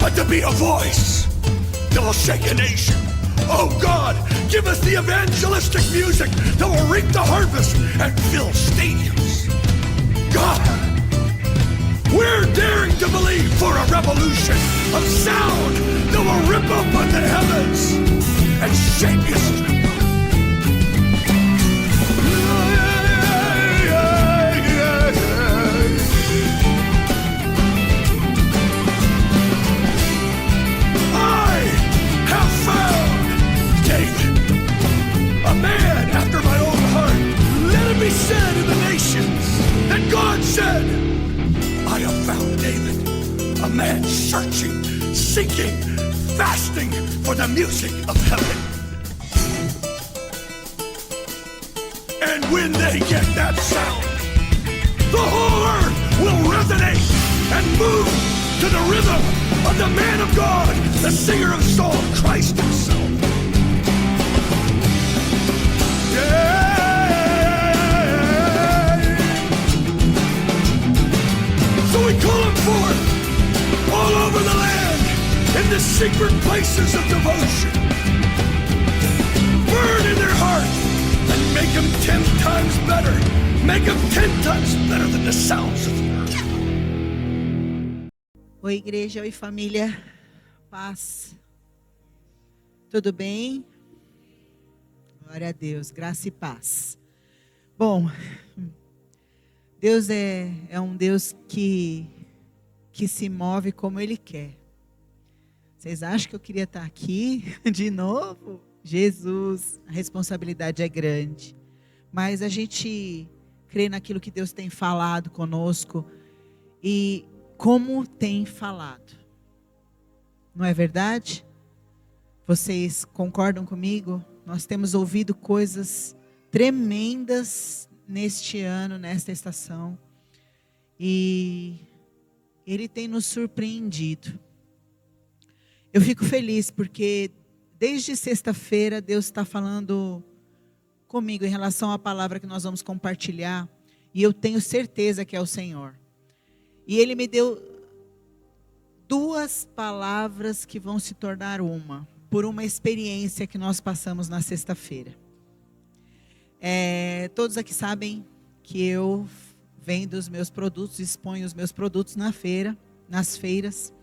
but to be a voice that will shake a nation. Oh God, give us the evangelistic music that will reap the harvest and fill stadiums. God, we're daring to believe for a revolution of sound that will rip open the heavens and shake history. Said in the nations that God said, I have found David, a man searching, seeking, fasting for the music of heaven. And when they get that sound, the whole earth will resonate and move to the rhythm of the man of God, the singer of song, Christ himself. Yeah. So we call them forth all over the land in the secret places of devotion. Burn in their heart and make them 10 times better. Make them 10 times better than the sounds of the earth. Oi, igreja, oi, família. Paz. Tudo bem? Glória a Deus, graça e paz. Bom, Deus é um Deus que se move como Ele quer. Vocês acham que eu queria estar aqui de novo? Jesus, a responsabilidade é grande. Mas a gente crê naquilo que Deus tem falado conosco e como tem falado. Não é verdade? Vocês concordam comigo? Nós temos ouvido coisas tremendas neste ano, nesta estação, e Ele tem nos surpreendido. Eu fico feliz porque desde sexta-feira Deus está falando comigo em relação à palavra que nós vamos compartilhar, e eu tenho certeza que é o Senhor. E Ele me deu 2 palavras que vão se tornar uma, por uma experiência que nós passamos na sexta-feira. Todos aqui sabem que eu vendo os meus produtos, exponho os meus produtos nas feiras.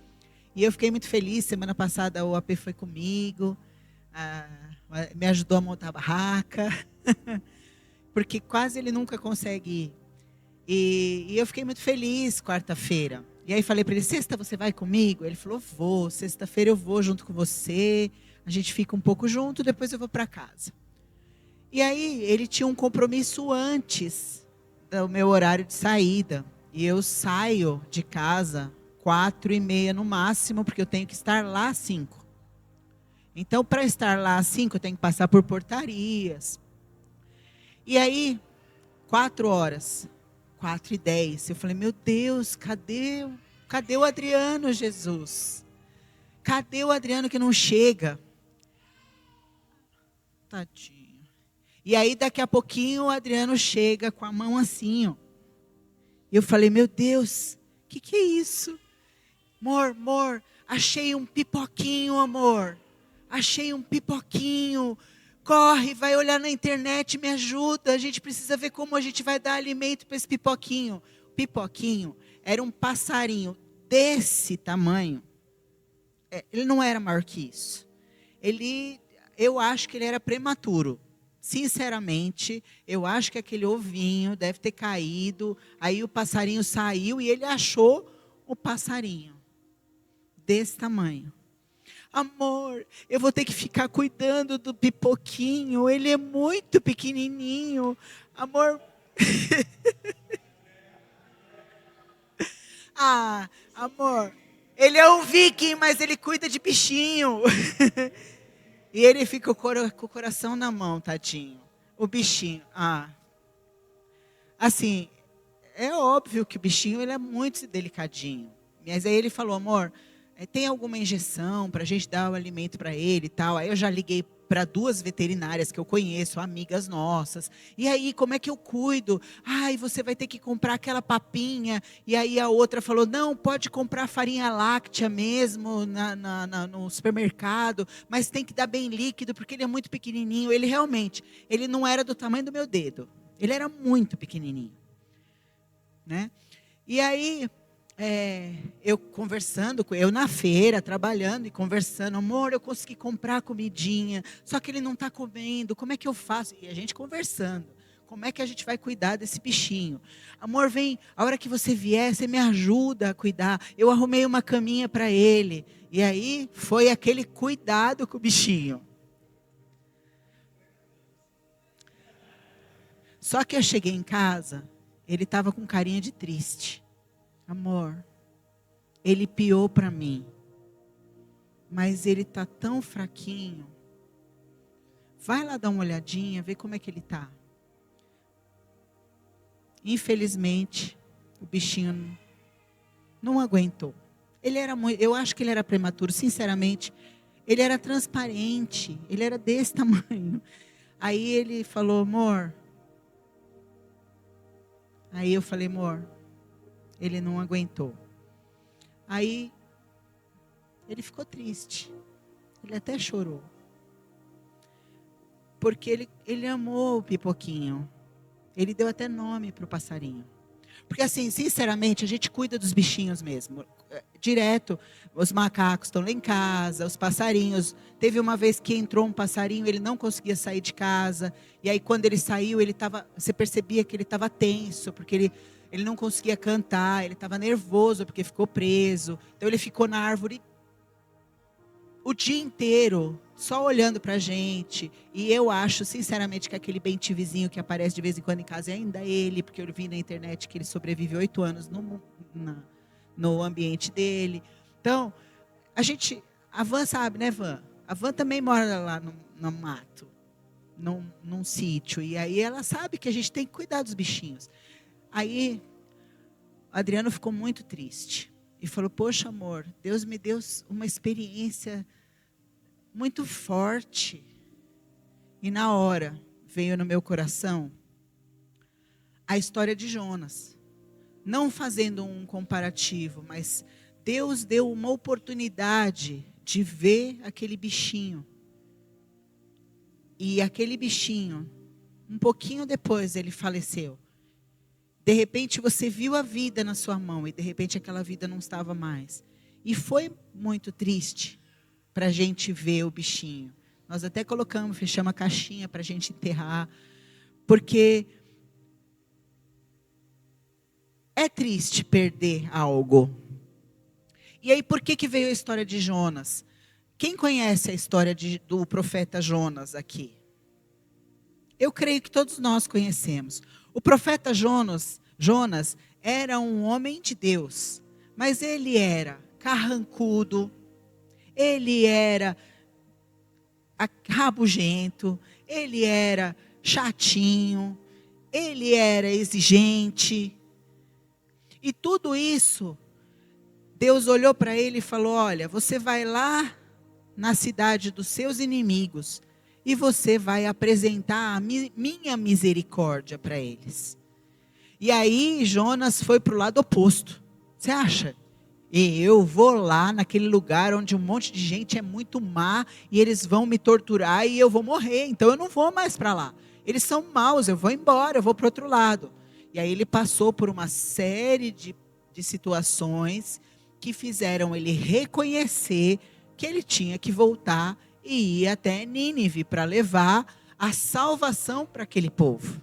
E eu fiquei muito feliz. Semana passada o AP foi comigo, me ajudou a montar a barraca, porque quase ele nunca consegue ir. E eu fiquei muito feliz quarta-feira. E aí falei para ele, sexta você vai comigo? Ele falou, vou, sexta-feira eu vou junto com você, a gente fica um pouco junto, depois eu vou para casa. E aí, ele tinha um compromisso antes do meu horário de saída. E eu saio de casa 4h30 no máximo, porque eu tenho que estar lá às 5. Então, para estar lá às 5, eu tenho que passar por portarias. E aí, 4 horas, 4h10, eu falei, meu Deus, cadê o Adriano, Jesus? Cadê o Adriano que não chega? Tadinho. E aí, daqui a pouquinho, o Adriano chega com a mão assim, ó. E eu falei, meu Deus, que é isso? Amor, achei um pipoquinho, amor. Achei um pipoquinho. Corre, vai olhar na internet, me ajuda. A gente precisa ver como a gente vai dar alimento para esse pipoquinho. O pipoquinho era um passarinho desse tamanho. Ele não era maior que isso. Eu acho que ele era prematuro. Sinceramente, eu acho que aquele ovinho deve ter caído, aí o passarinho saiu e ele achou o passarinho desse tamanho. Amor, eu vou ter que ficar cuidando do pipoquinho, ele é muito pequenininho. Amor. Amor, ele é um viking, mas ele cuida de bichinho. E ele fica com o coração na mão, tadinho. O bichinho. Assim, é óbvio que o bichinho ele é muito delicadinho. Mas aí ele falou, amor, tem alguma injeção para a gente dar o alimento para ele e tal? Aí eu já liguei para 2 veterinárias que eu conheço, amigas nossas. E aí, como é que eu cuido? Ai, você vai ter que comprar aquela papinha. E aí a outra falou, não, pode comprar farinha láctea mesmo no supermercado, mas tem que dar bem líquido, porque ele é muito pequenininho. Ele realmente, ele não era do tamanho do meu dedo. Ele era muito pequenininho, né? E aí, eu conversando com eu na feira, trabalhando e conversando, amor, eu consegui comprar comidinha, só que ele não está comendo, como é que eu faço? E a gente conversando, como é que a gente vai cuidar desse bichinho? Amor, vem, a hora que você vier, você me ajuda a cuidar, eu arrumei uma caminha para ele. E aí, foi aquele cuidado com o bichinho. Só que eu cheguei em casa, ele estava com carinha de triste. Amor, ele piou para mim, mas ele está tão fraquinho. Vai lá dar uma olhadinha, ver como é que ele está. Infelizmente, o bichinho não aguentou. Ele era muito, eu acho que ele era prematuro, sinceramente. Ele era transparente, ele era desse tamanho. Aí ele falou, amor. Aí eu falei, amor, ele não aguentou. Aí, ele ficou triste. Ele até chorou. Porque ele amou o Pipoquinho. Ele deu até nome para o passarinho. Porque assim, sinceramente, a gente cuida dos bichinhos mesmo. Direto, os macacos estão lá em casa, os passarinhos. Teve uma vez que entrou um passarinho, ele não conseguia sair de casa. E aí quando ele saiu, você percebia que ele estava tenso, porque ele não conseguia cantar, ele estava nervoso porque ficou preso. Então ele ficou na árvore o dia inteiro, só olhando para a gente. E eu acho, sinceramente, que aquele bem-te-vizinho que aparece de vez em quando em casa é ainda ele, porque eu vi na internet que ele sobrevive 8 anos no ambiente dele. Então, a Van sabe, né, Van? A Van também mora lá no mato, num sítio. E aí ela sabe que a gente tem que cuidar dos bichinhos. Aí, o Adriano ficou muito triste. E falou, poxa, amor, Deus me deu uma experiência muito forte. E na hora, veio no meu coração a história de Jonas. Não fazendo um comparativo, mas Deus deu uma oportunidade de ver aquele bichinho. E aquele bichinho, um pouquinho depois, ele faleceu. De repente você viu a vida na sua mão e de repente aquela vida não estava mais. E foi muito triste para a gente ver o bichinho. Nós até fechamos a caixinha para a gente enterrar. Porque é triste perder algo. E aí por que veio a história de Jonas? Quem conhece a história do profeta Jonas aqui? Eu creio que todos nós conhecemos. O profeta Jonas era um homem de Deus, mas ele era carrancudo, ele era rabugento, ele era chatinho, ele era exigente. E tudo isso, Deus olhou para ele e falou, olha, você vai lá na cidade dos seus inimigos e você vai apresentar a minha misericórdia para eles. E aí Jonas foi para o lado oposto. Você acha? Eu vou lá naquele lugar onde um monte de gente é muito má e eles vão me torturar e eu vou morrer. Então eu não vou mais para lá. Eles são maus, eu vou embora, eu vou para o outro lado. E aí ele passou por uma série de situações que fizeram ele reconhecer que ele tinha que voltar e ir até Nínive para levar a salvação para aquele povo.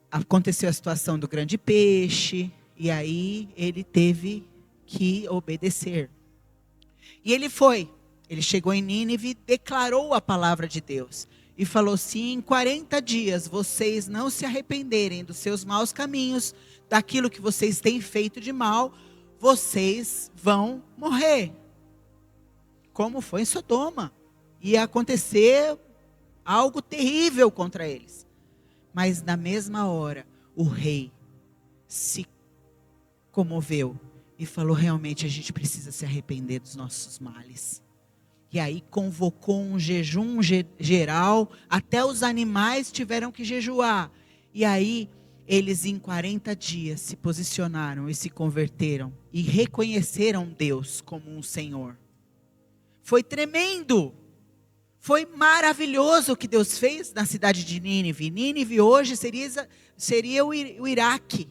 Aconteceu a situação do grande peixe, e aí ele teve que obedecer. E ele chegou em Nínive, declarou a palavra de Deus, e falou, se em 40 dias vocês não se arrependerem dos seus maus caminhos, daquilo que vocês têm feito de mal, vocês vão morrer. Como foi em Sodoma. Ia acontecer algo terrível contra eles. Mas na mesma hora, o rei se comoveu e falou: realmente a gente precisa se arrepender dos nossos males. E aí convocou um jejum geral, até os animais tiveram que jejuar. E aí eles em 40 dias se posicionaram e se converteram e reconheceram Deus como um Senhor. Foi tremendo, foi maravilhoso o que Deus fez na cidade de Nínive. Nínive hoje seria o Iraque.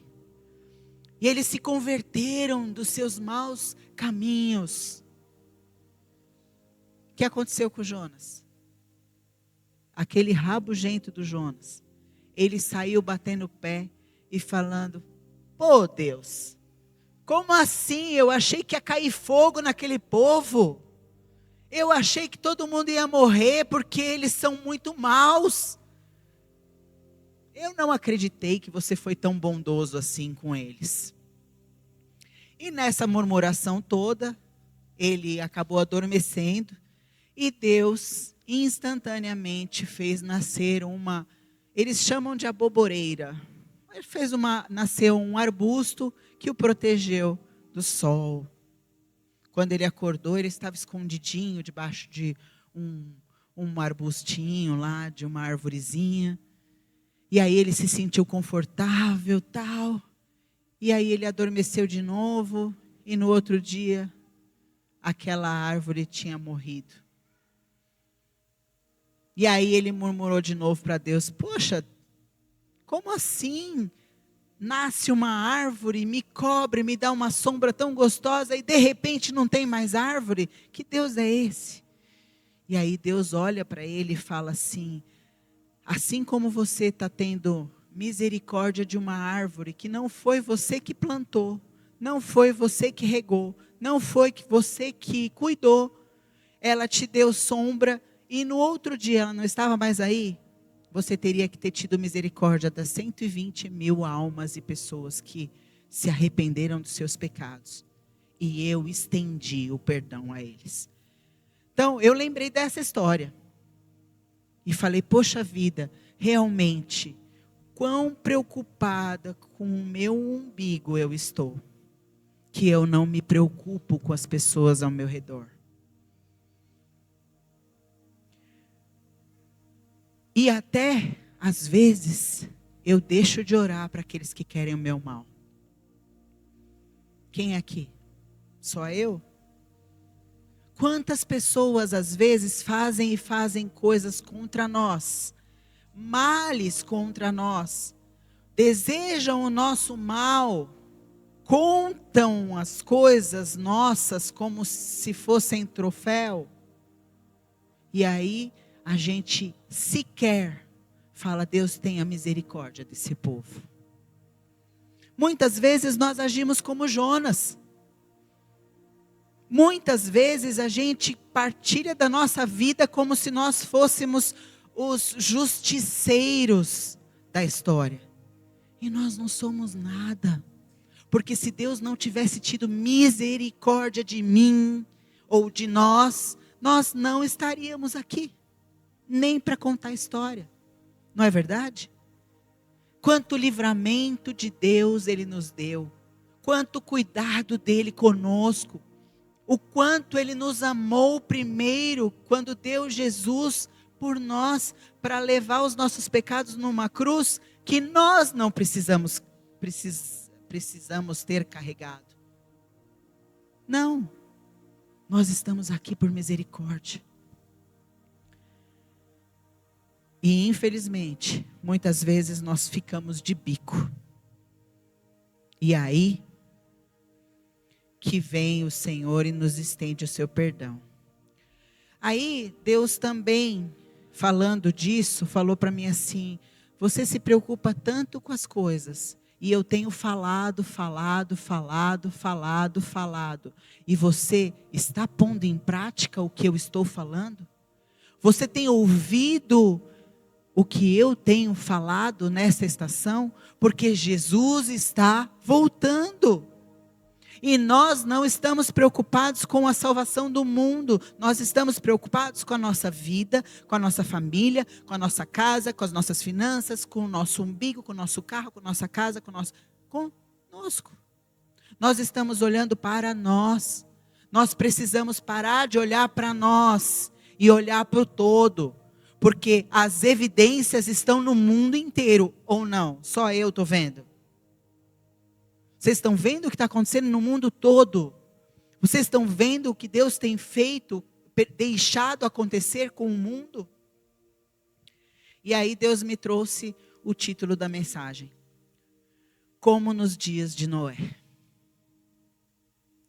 E eles se converteram dos seus maus caminhos. O que aconteceu com Jonas? Aquele rabugento do Jonas. Ele saiu batendo o pé e falando: pô, Deus, como assim? Eu achei que ia cair fogo naquele povo. Eu achei que todo mundo ia morrer porque eles são muito maus. Eu não acreditei que você foi tão bondoso assim com eles. E nessa murmuração toda, ele acabou adormecendo. E Deus instantaneamente fez nascer eles chamam de aboboreira. Ele nasceu um arbusto que o protegeu do sol. Quando ele acordou, ele estava escondidinho debaixo de um arbustinho lá, de uma arvorezinha. E aí ele se sentiu confortável, tal. E aí ele adormeceu de novo. E no outro dia, aquela árvore tinha morrido. E aí ele murmurou de novo para Deus: poxa, como assim? Nasce uma árvore, me cobre, me dá uma sombra tão gostosa e de repente não tem mais árvore? Que Deus é esse? E aí Deus olha para ele e fala assim: assim como você está tendo misericórdia de uma árvore que não foi você que plantou, não foi você que regou, não foi você que cuidou, ela te deu sombra e no outro dia ela não estava mais aí, você teria que ter tido misericórdia das 120 mil almas e pessoas que se arrependeram dos seus pecados. E eu estendi o perdão a eles. Então, eu lembrei dessa história. E falei: poxa vida, realmente, quão preocupada com o meu umbigo eu estou, que eu não me preocupo com as pessoas ao meu redor. E até, às vezes, eu deixo de orar para aqueles que querem o meu mal. Quem aqui? Só eu? Quantas pessoas, às vezes, fazem coisas contra nós, males contra nós, desejam o nosso mal, contam as coisas nossas como se fossem troféu, e aí a gente sequer fala: Deus tenha misericórdia desse povo. Muitas vezes nós agimos como Jonas. Muitas vezes a gente partilha da nossa vida como se nós fôssemos os justiceiros da história. E nós não somos nada. Porque se Deus não tivesse tido misericórdia de mim ou de nós, nós não estaríamos aqui. Nem para contar a história. Não é verdade? Quanto livramento de Deus Ele nos deu. Quanto cuidado dEle conosco. O quanto Ele nos amou primeiro, quando deu Jesus por nós, para levar os nossos pecados numa cruz, que nós não precisamos ter carregado. Não, nós estamos aqui por misericórdia. E infelizmente, muitas vezes nós ficamos de bico. E aí que vem o Senhor e nos estende o seu perdão. Aí Deus também, falando disso, falou para mim assim: você se preocupa tanto com as coisas, e eu tenho falado, e você está pondo em prática o que eu estou falando? Você tem ouvido o que eu tenho falado nessa estação? Porque Jesus está voltando. E nós não estamos preocupados com a salvação do mundo. Nós estamos preocupados com a nossa vida, com a nossa família, com a nossa casa, com as nossas finanças, com o nosso umbigo, com o nosso carro, com a nossa casa, conosco. Nós estamos olhando para nós. Nós precisamos parar de olhar para nós e olhar para o todo. Porque as evidências estão no mundo inteiro, ou não? Só eu estou vendo. Vocês estão vendo o que está acontecendo no mundo todo? Vocês estão vendo o que Deus tem feito, deixado acontecer com o mundo? E aí Deus me trouxe o título da mensagem. Como nos dias de Noé.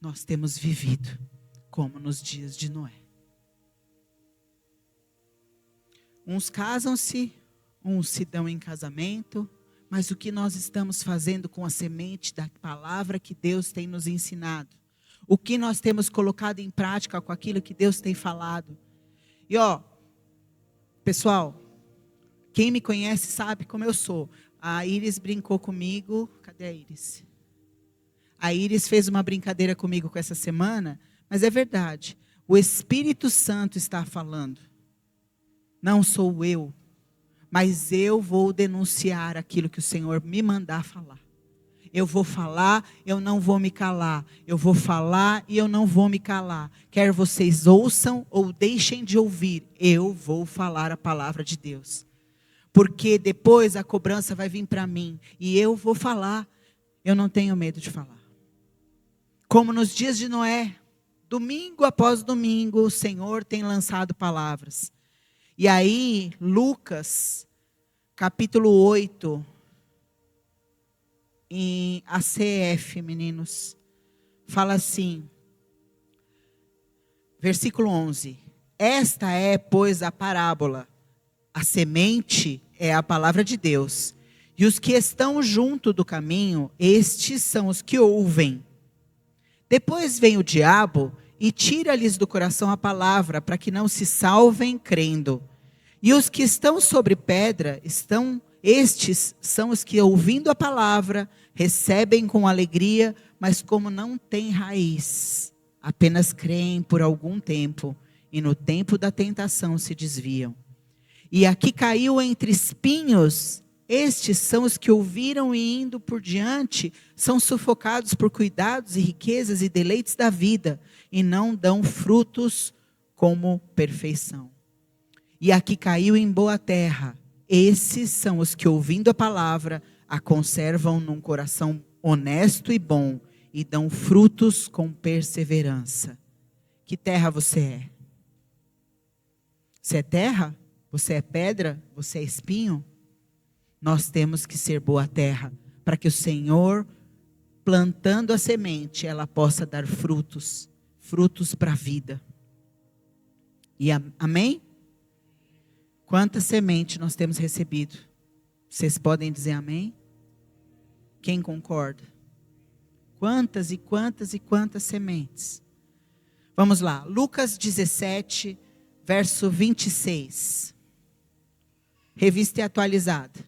Nós temos vivido como nos dias de Noé. Uns casam-se, uns se dão em casamento, mas o que nós estamos fazendo com a semente da palavra que Deus tem nos ensinado? O que nós temos colocado em prática com aquilo que Deus tem falado? E pessoal, quem me conhece sabe como eu sou. A Iris brincou comigo. Cadê a Iris? A Iris fez uma brincadeira comigo com essa semana, mas é verdade. O Espírito Santo está falando. Não sou eu, mas eu vou denunciar aquilo que o Senhor me mandar falar. Eu vou falar, eu não vou me calar. Eu vou falar e eu não vou me calar. Quer vocês ouçam ou deixem de ouvir, eu vou falar a palavra de Deus. Porque depois a cobrança vai vir para mim e eu vou falar. Eu não tenho medo de falar. Como nos dias de Noé, domingo após domingo, o Senhor tem lançado palavras. E aí, Lucas, capítulo 8, em ACF, meninos, fala assim, versículo 11. Esta é, pois, a parábola. A semente é a palavra de Deus. E os que estão junto do caminho, estes são os que ouvem. Depois vem o diabo e tira-lhes do coração a palavra, para que não se salvem crendo. E os que estão sobre pedra, estes são os que, ouvindo a palavra, recebem com alegria, mas como não têm raiz, apenas creem por algum tempo, e no tempo da tentação se desviam. E aqui caiu entre espinhos, estes são os que ouviram e indo por diante, são sufocados por cuidados e riquezas e deleites da vida, e não dão frutos como perfeição. E aqui caiu em boa terra, esses são os que ouvindo a palavra, a conservam num coração honesto e bom, e dão frutos com perseverança. Que terra você é? Você é terra? Você é pedra? Você é espinho? Nós temos que ser boa terra, para que o Senhor, plantando a semente, ela possa dar frutos para a vida. E amém? Quanta semente nós temos recebido? Vocês podem dizer amém? Quem concorda? Quantas e quantas e quantas sementes? Vamos lá, Lucas 17, verso 26. Revista atualizada.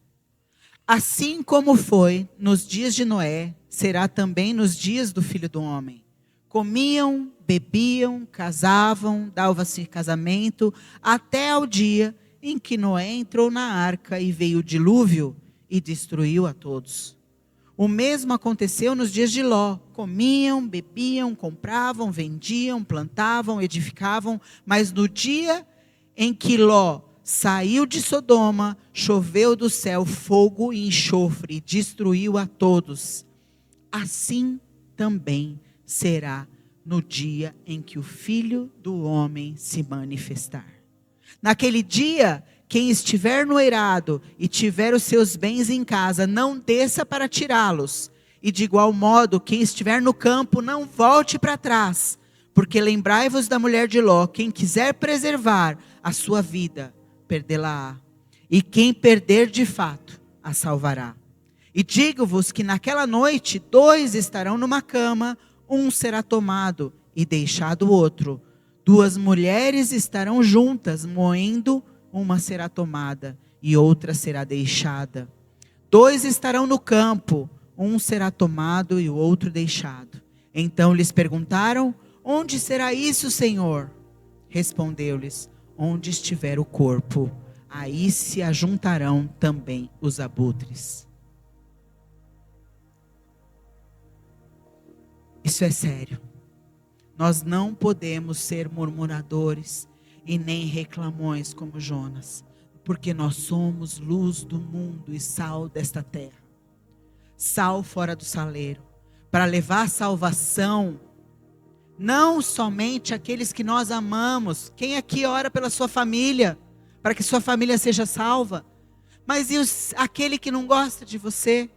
Assim como foi nos dias de Noé, será também nos dias do Filho do Homem. Comiam, bebiam, casavam, davam-se casamento, até ao dia em que Noé entrou na arca e veio o dilúvio e destruiu a todos. O mesmo aconteceu nos dias de Ló. Comiam, bebiam, compravam, vendiam, plantavam, edificavam, mas no dia em que Ló saiu de Sodoma, choveu do céu fogo e enxofre e destruiu a todos. Assim também será no dia em que o Filho do Homem se manifestar. Naquele dia, quem estiver no eirado e tiver os seus bens em casa, não desça para tirá-los. E de igual modo, quem estiver no campo, não volte para trás. Porque lembrai-vos da mulher de Ló, quem quiser preservar a sua vida, perdê-la-á. E quem perder de fato, a salvará. E digo-vos que naquela noite, 2 estarão numa cama, um será tomado e deixado o outro. 2 mulheres estarão juntas, moendo, uma será tomada e outra será deixada. 2 estarão no campo, um será tomado e o outro deixado. Então lhes perguntaram: onde será isso, Senhor? Respondeu-lhes: onde estiver o corpo, aí se ajuntarão também os abutres. Isso é sério. Nós não podemos ser murmuradores e nem reclamões como Jonas, porque nós somos luz do mundo e sal desta terra. Sal fora do saleiro, para levar salvação, não somente aqueles que nós amamos. Quem aqui ora pela sua família, para que sua família seja salva? Mas e aquele que não gosta de você?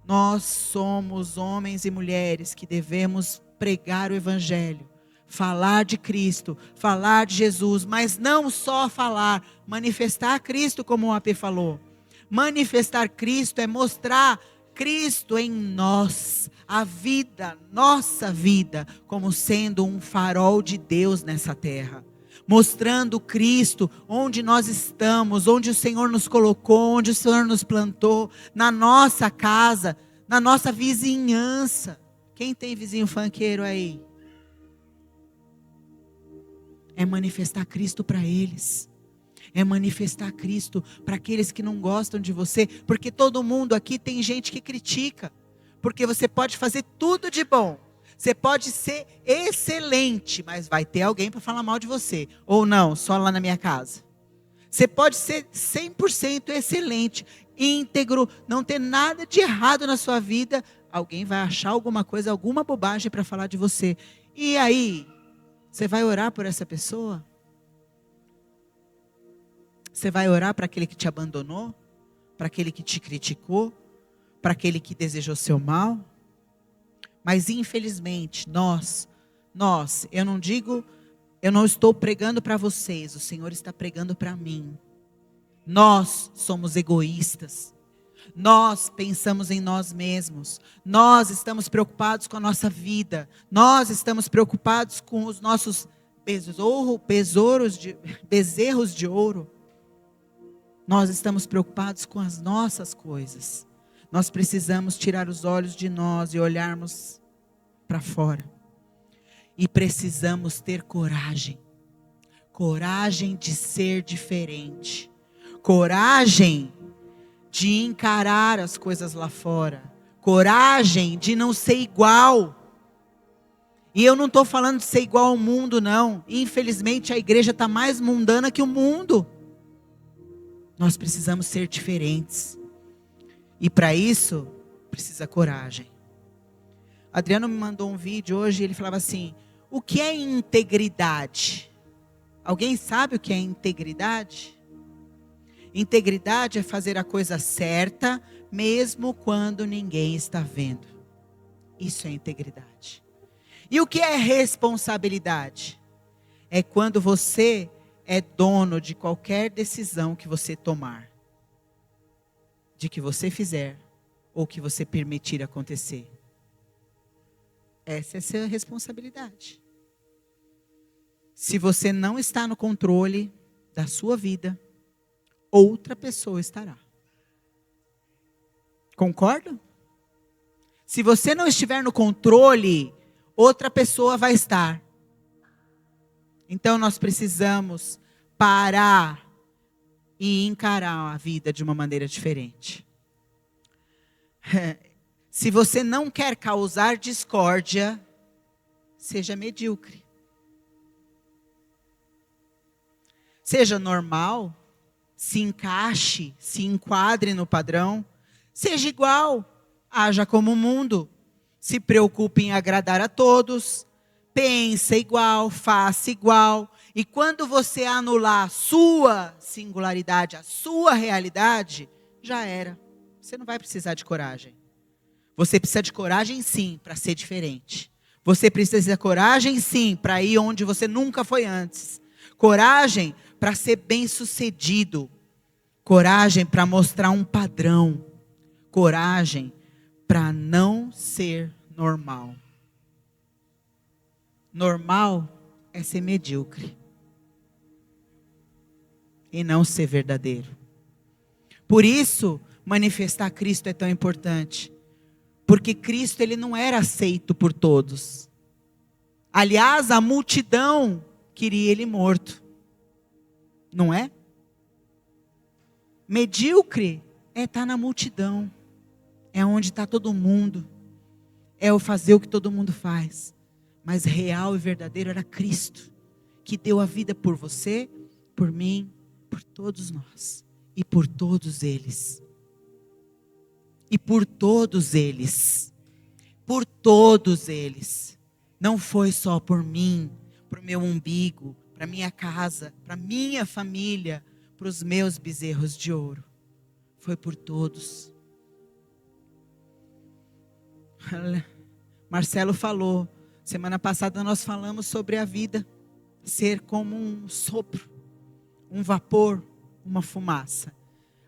Nós somos homens e mulheres que devemos pregar o Evangelho, falar de Cristo, falar de Jesus, mas não só falar, manifestar Cristo, como o AP falou. Manifestar Cristo é mostrar Cristo em nós, a vida, nossa vida, como sendo um farol de Deus nessa terra. Mostrando Cristo onde nós estamos, onde o Senhor nos colocou, onde o Senhor nos plantou, na nossa casa, na nossa vizinhança. Quem tem vizinho funkeiro aí? É manifestar Cristo para eles. É manifestar Cristo para aqueles que não gostam de você. Porque todo mundo aqui tem gente que critica. Porque você pode fazer tudo de bom. Você pode ser excelente, mas vai ter alguém para falar mal de você. Ou não, só lá na minha casa. Você pode ser 100% excelente, íntegro, não ter nada de errado na sua vida. Alguém vai achar alguma coisa, alguma bobagem para falar de você. E aí, você vai orar por essa pessoa? Você vai orar para aquele que te abandonou? Para aquele que te criticou? Para aquele que desejou seu mal? Mas infelizmente, eu não estou pregando para vocês, o Senhor está pregando para mim. Nós somos egoístas. Nós pensamos em nós mesmos. Nós estamos preocupados com a nossa vida. Nós estamos preocupados com os nossos bezerros de ouro. Nós estamos preocupados com as nossas coisas. Nós precisamos tirar os olhos de nós e olharmos para fora. E precisamos ter coragem. Coragem de ser diferente. Coragem de encarar as coisas lá fora. Coragem de não ser igual. E eu não estou falando de ser igual ao mundo, não. Infelizmente a igreja está mais mundana que o mundo. Nós precisamos ser diferentes. E para isso, precisa coragem. Adriano me mandou um vídeo hoje, ele falava assim: o que é integridade? Alguém sabe o que é integridade? Integridade é fazer a coisa certa, mesmo quando ninguém está vendo. Isso é integridade. E o que é responsabilidade? É quando você é dono de qualquer decisão que você tomar. De que você fizer, ou que você permitir acontecer. Essa é a sua responsabilidade. Se você não está no controle da sua vida, outra pessoa estará. Concorda? Se você não estiver no controle, outra pessoa vai estar. Então nós precisamos parar e encarar a vida de uma maneira diferente. Se você não quer causar discórdia, seja medíocre. Seja normal, se encaixe, se enquadre no padrão. Seja igual, haja como o mundo. Se preocupe em agradar a todos. Pensa igual, faça igual. E quando você anular a sua singularidade, a sua realidade, já era. Você não vai precisar de coragem. Você precisa de coragem sim para ser diferente. Você precisa de coragem sim para ir onde você nunca foi antes. Coragem para ser bem-sucedido. Coragem para mostrar um padrão. Coragem para não ser normal. Normal é ser medíocre. E não ser verdadeiro. Por isso, manifestar Cristo é tão importante. Porque Cristo, ele não era aceito por todos. Aliás, a multidão queria ele morto. Não é? Medíocre é estar na multidão. É onde está todo mundo. é o fazer o que todo mundo faz. Mas real e verdadeiro era Cristo, que deu a vida por você, por mim, por todos nós. E por todos eles. E por todos eles. Por todos eles. Não foi só por mim, para o meu umbigo, para minha casa, para minha família, para os meus bezerros de ouro. Foi por todos. Marcelo falou, semana passada nós falamos sobre a vida ser como um sopro, um vapor, uma fumaça.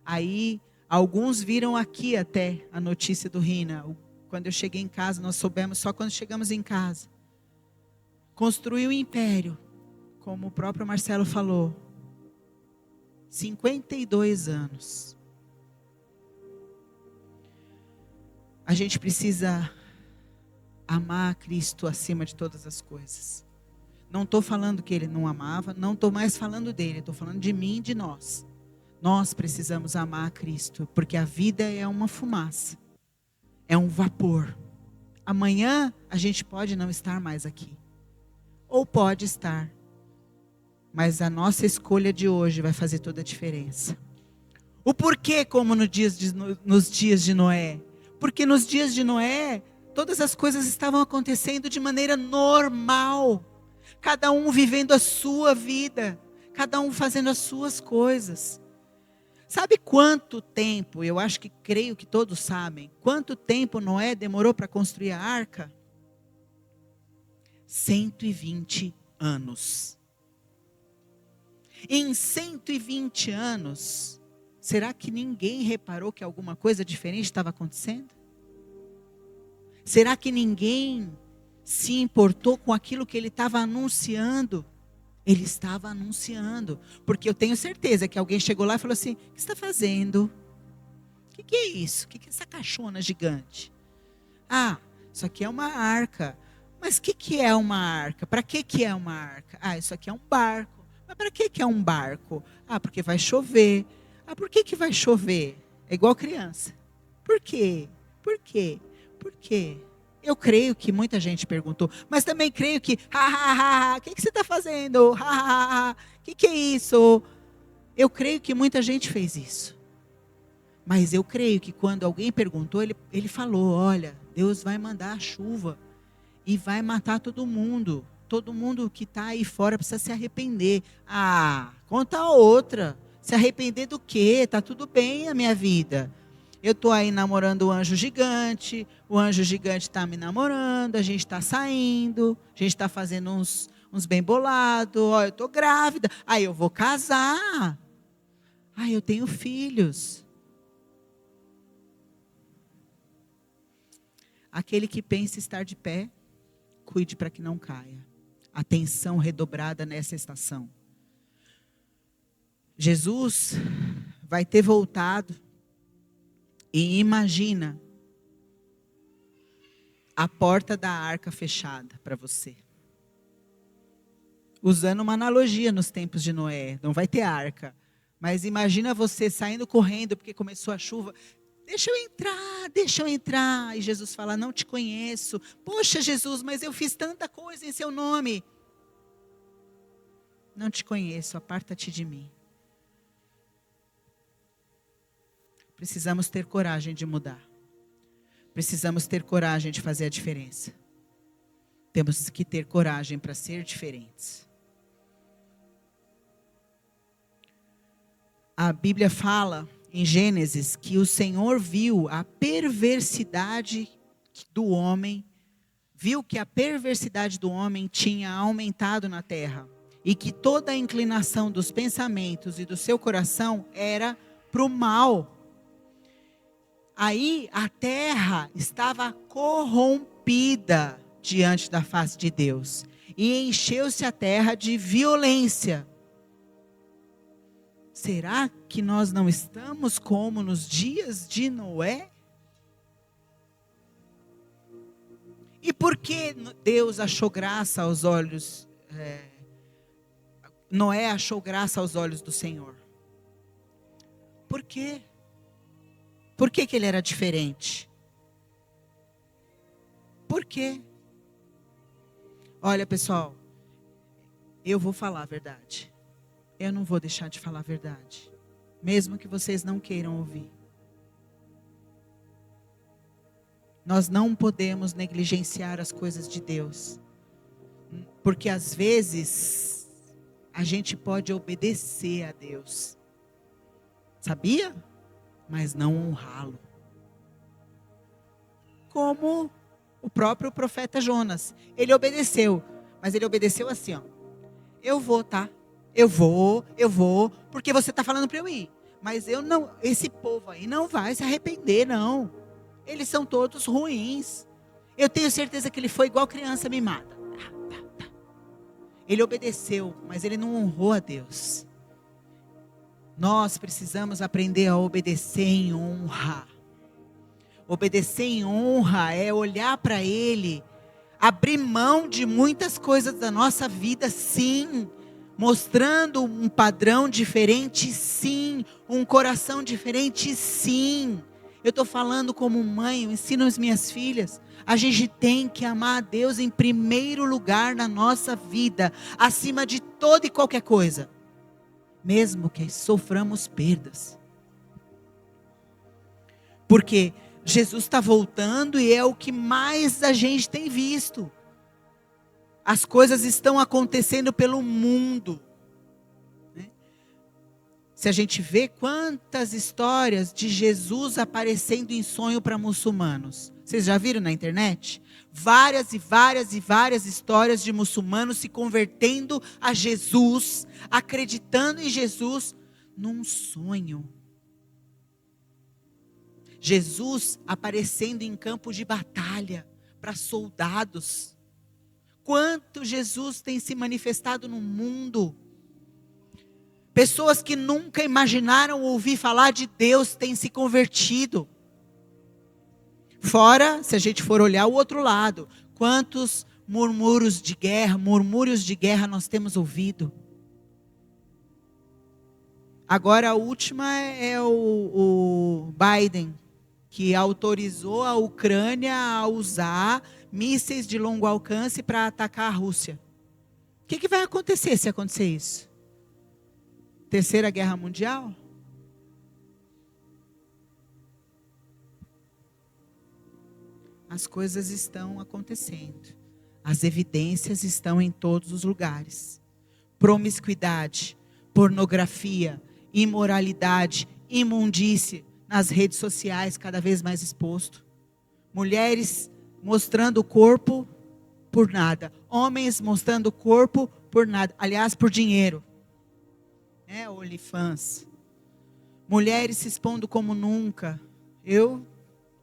Aí, alguns viram aqui até a notícia do Rina. Quando eu cheguei em casa, nós soubemos só quando chegamos em casa. Construiu um império, como o próprio Marcelo falou. 52 anos. A gente precisa amar a Cristo acima de todas as coisas. Não estou falando que ele não amava, não estou mais falando dele, estou falando de mim e de nós. Nós precisamos amar a Cristo, porque a vida é uma fumaça, é um vapor. Amanhã a gente pode não estar mais aqui, ou pode estar, mas a nossa escolha de hoje vai fazer toda a diferença. O porquê, como nos dias de Noé? Porque nos dias de Noé, todas as coisas estavam acontecendo de maneira normal. Cada um vivendo a sua vida. Cada um fazendo as suas coisas. Sabe quanto tempo, eu acho que creio que todos sabem, quanto tempo Noé demorou para construir a arca? 120 anos. Em 120 anos, será que ninguém reparou que alguma coisa diferente estava acontecendo? Será que ninguém se importou com aquilo que ele estava anunciando? Ele estava anunciando, porque eu tenho certeza que alguém chegou lá e falou assim: o que você está fazendo? O que é isso? O que é essa caixona gigante? Ah, isso aqui é uma arca. Mas o que é uma arca? Para que é uma arca? Ah, isso aqui é um barco. Mas para que é um barco? Ah, porque vai chover. Ah, por que vai chover? É igual criança. Por quê? Por quê? Por quê? Eu creio que muita gente perguntou, mas também creio que, o que você está fazendo? O que é isso? Eu creio que muita gente fez isso. Mas eu creio que quando alguém perguntou, ele falou: olha, Deus vai mandar a chuva e vai matar todo mundo. Todo mundo que está aí fora precisa se arrepender. Ah, conta outra. Se arrepender do quê? Está tudo bem a minha vida. Eu estou aí namorando o anjo gigante está me namorando, a gente está saindo, a gente está fazendo uns bem bolados, eu estou grávida, eu vou casar, eu tenho filhos. Aquele que pensa estar de pé, cuide para que não caia. Atenção redobrada nessa estação. Jesus vai ter voltado. E imagina a porta da arca fechada para você. Usando uma analogia nos tempos de Noé. Não vai ter arca. Mas imagina você saindo correndo porque começou a chuva. Deixa eu entrar. E Jesus fala: não te conheço. Poxa, Jesus, mas eu fiz tanta coisa em seu nome. Não te conheço, aparta-te de mim. Precisamos ter coragem de mudar. Precisamos ter coragem de fazer a diferença. Temos que ter coragem para ser diferentes. A Bíblia fala em Gênesis que o Senhor viu a perversidade do homem, viu que a perversidade do homem tinha aumentado na terra e que toda a inclinação dos pensamentos e do seu coração era para o mal. Aí a terra estava corrompida diante da face de Deus. E encheu-se a terra de violência. Será que nós não estamos como nos dias de Noé? E por que Deus achou graça aos olhos? Noé achou graça aos olhos do Senhor. Por quê? Por que ele era diferente? Por quê? Olha, pessoal, eu vou falar a verdade. Eu não vou deixar de falar a verdade, mesmo que vocês não queiram ouvir. Nós não podemos negligenciar as coisas de Deus, porque às vezes a gente pode obedecer a Deus, sabia? Mas não honrá-lo. Como o próprio profeta Jonas, ele obedeceu, mas ele obedeceu assim, ó: eu vou, tá? Eu vou, porque você está falando para eu ir. Mas eu não, esse povo aí não vai se arrepender, não. Eles são todos ruins. Eu tenho certeza que ele foi igual criança mimada. Ele obedeceu, mas ele não honrou a Deus. Nós precisamos aprender a obedecer em honra. Obedecer em honra é olhar para Ele, abrir mão de muitas coisas da nossa vida, sim, mostrando um padrão diferente, sim, um coração diferente, sim. Eu estou falando como mãe, eu ensino as minhas filhas, a gente tem que amar a Deus em primeiro lugar na nossa vida, acima de toda e qualquer coisa, mesmo que soframos perdas, porque Jesus está voltando e é o que mais a gente tem visto. As coisas estão acontecendo pelo mundo, né? Se a gente vê quantas histórias de Jesus aparecendo em sonho para muçulmanos. Vocês já viram na internet? Várias e várias e várias histórias de muçulmanos se convertendo a Jesus, acreditando em Jesus num sonho. Jesus aparecendo em campo de batalha para soldados. Quanto Jesus tem se manifestado no mundo. Pessoas que nunca imaginaram ouvir falar de Deus têm se convertido. Fora, se a gente for olhar o outro lado, quantos murmúrios de guerra nós temos ouvido. Agora a última é o Biden, que autorizou a Ucrânia a usar mísseis de longo alcance para atacar a Rússia. O que vai acontecer se acontecer isso? Terceira Guerra Mundial? As coisas estão acontecendo. As evidências estão em todos os lugares. Promiscuidade, pornografia, imoralidade, imundície nas redes sociais cada vez mais exposto. Mulheres mostrando o corpo por nada. Homens mostrando o corpo por nada. Aliás, por dinheiro. OnlyFans. Mulheres se expondo como nunca.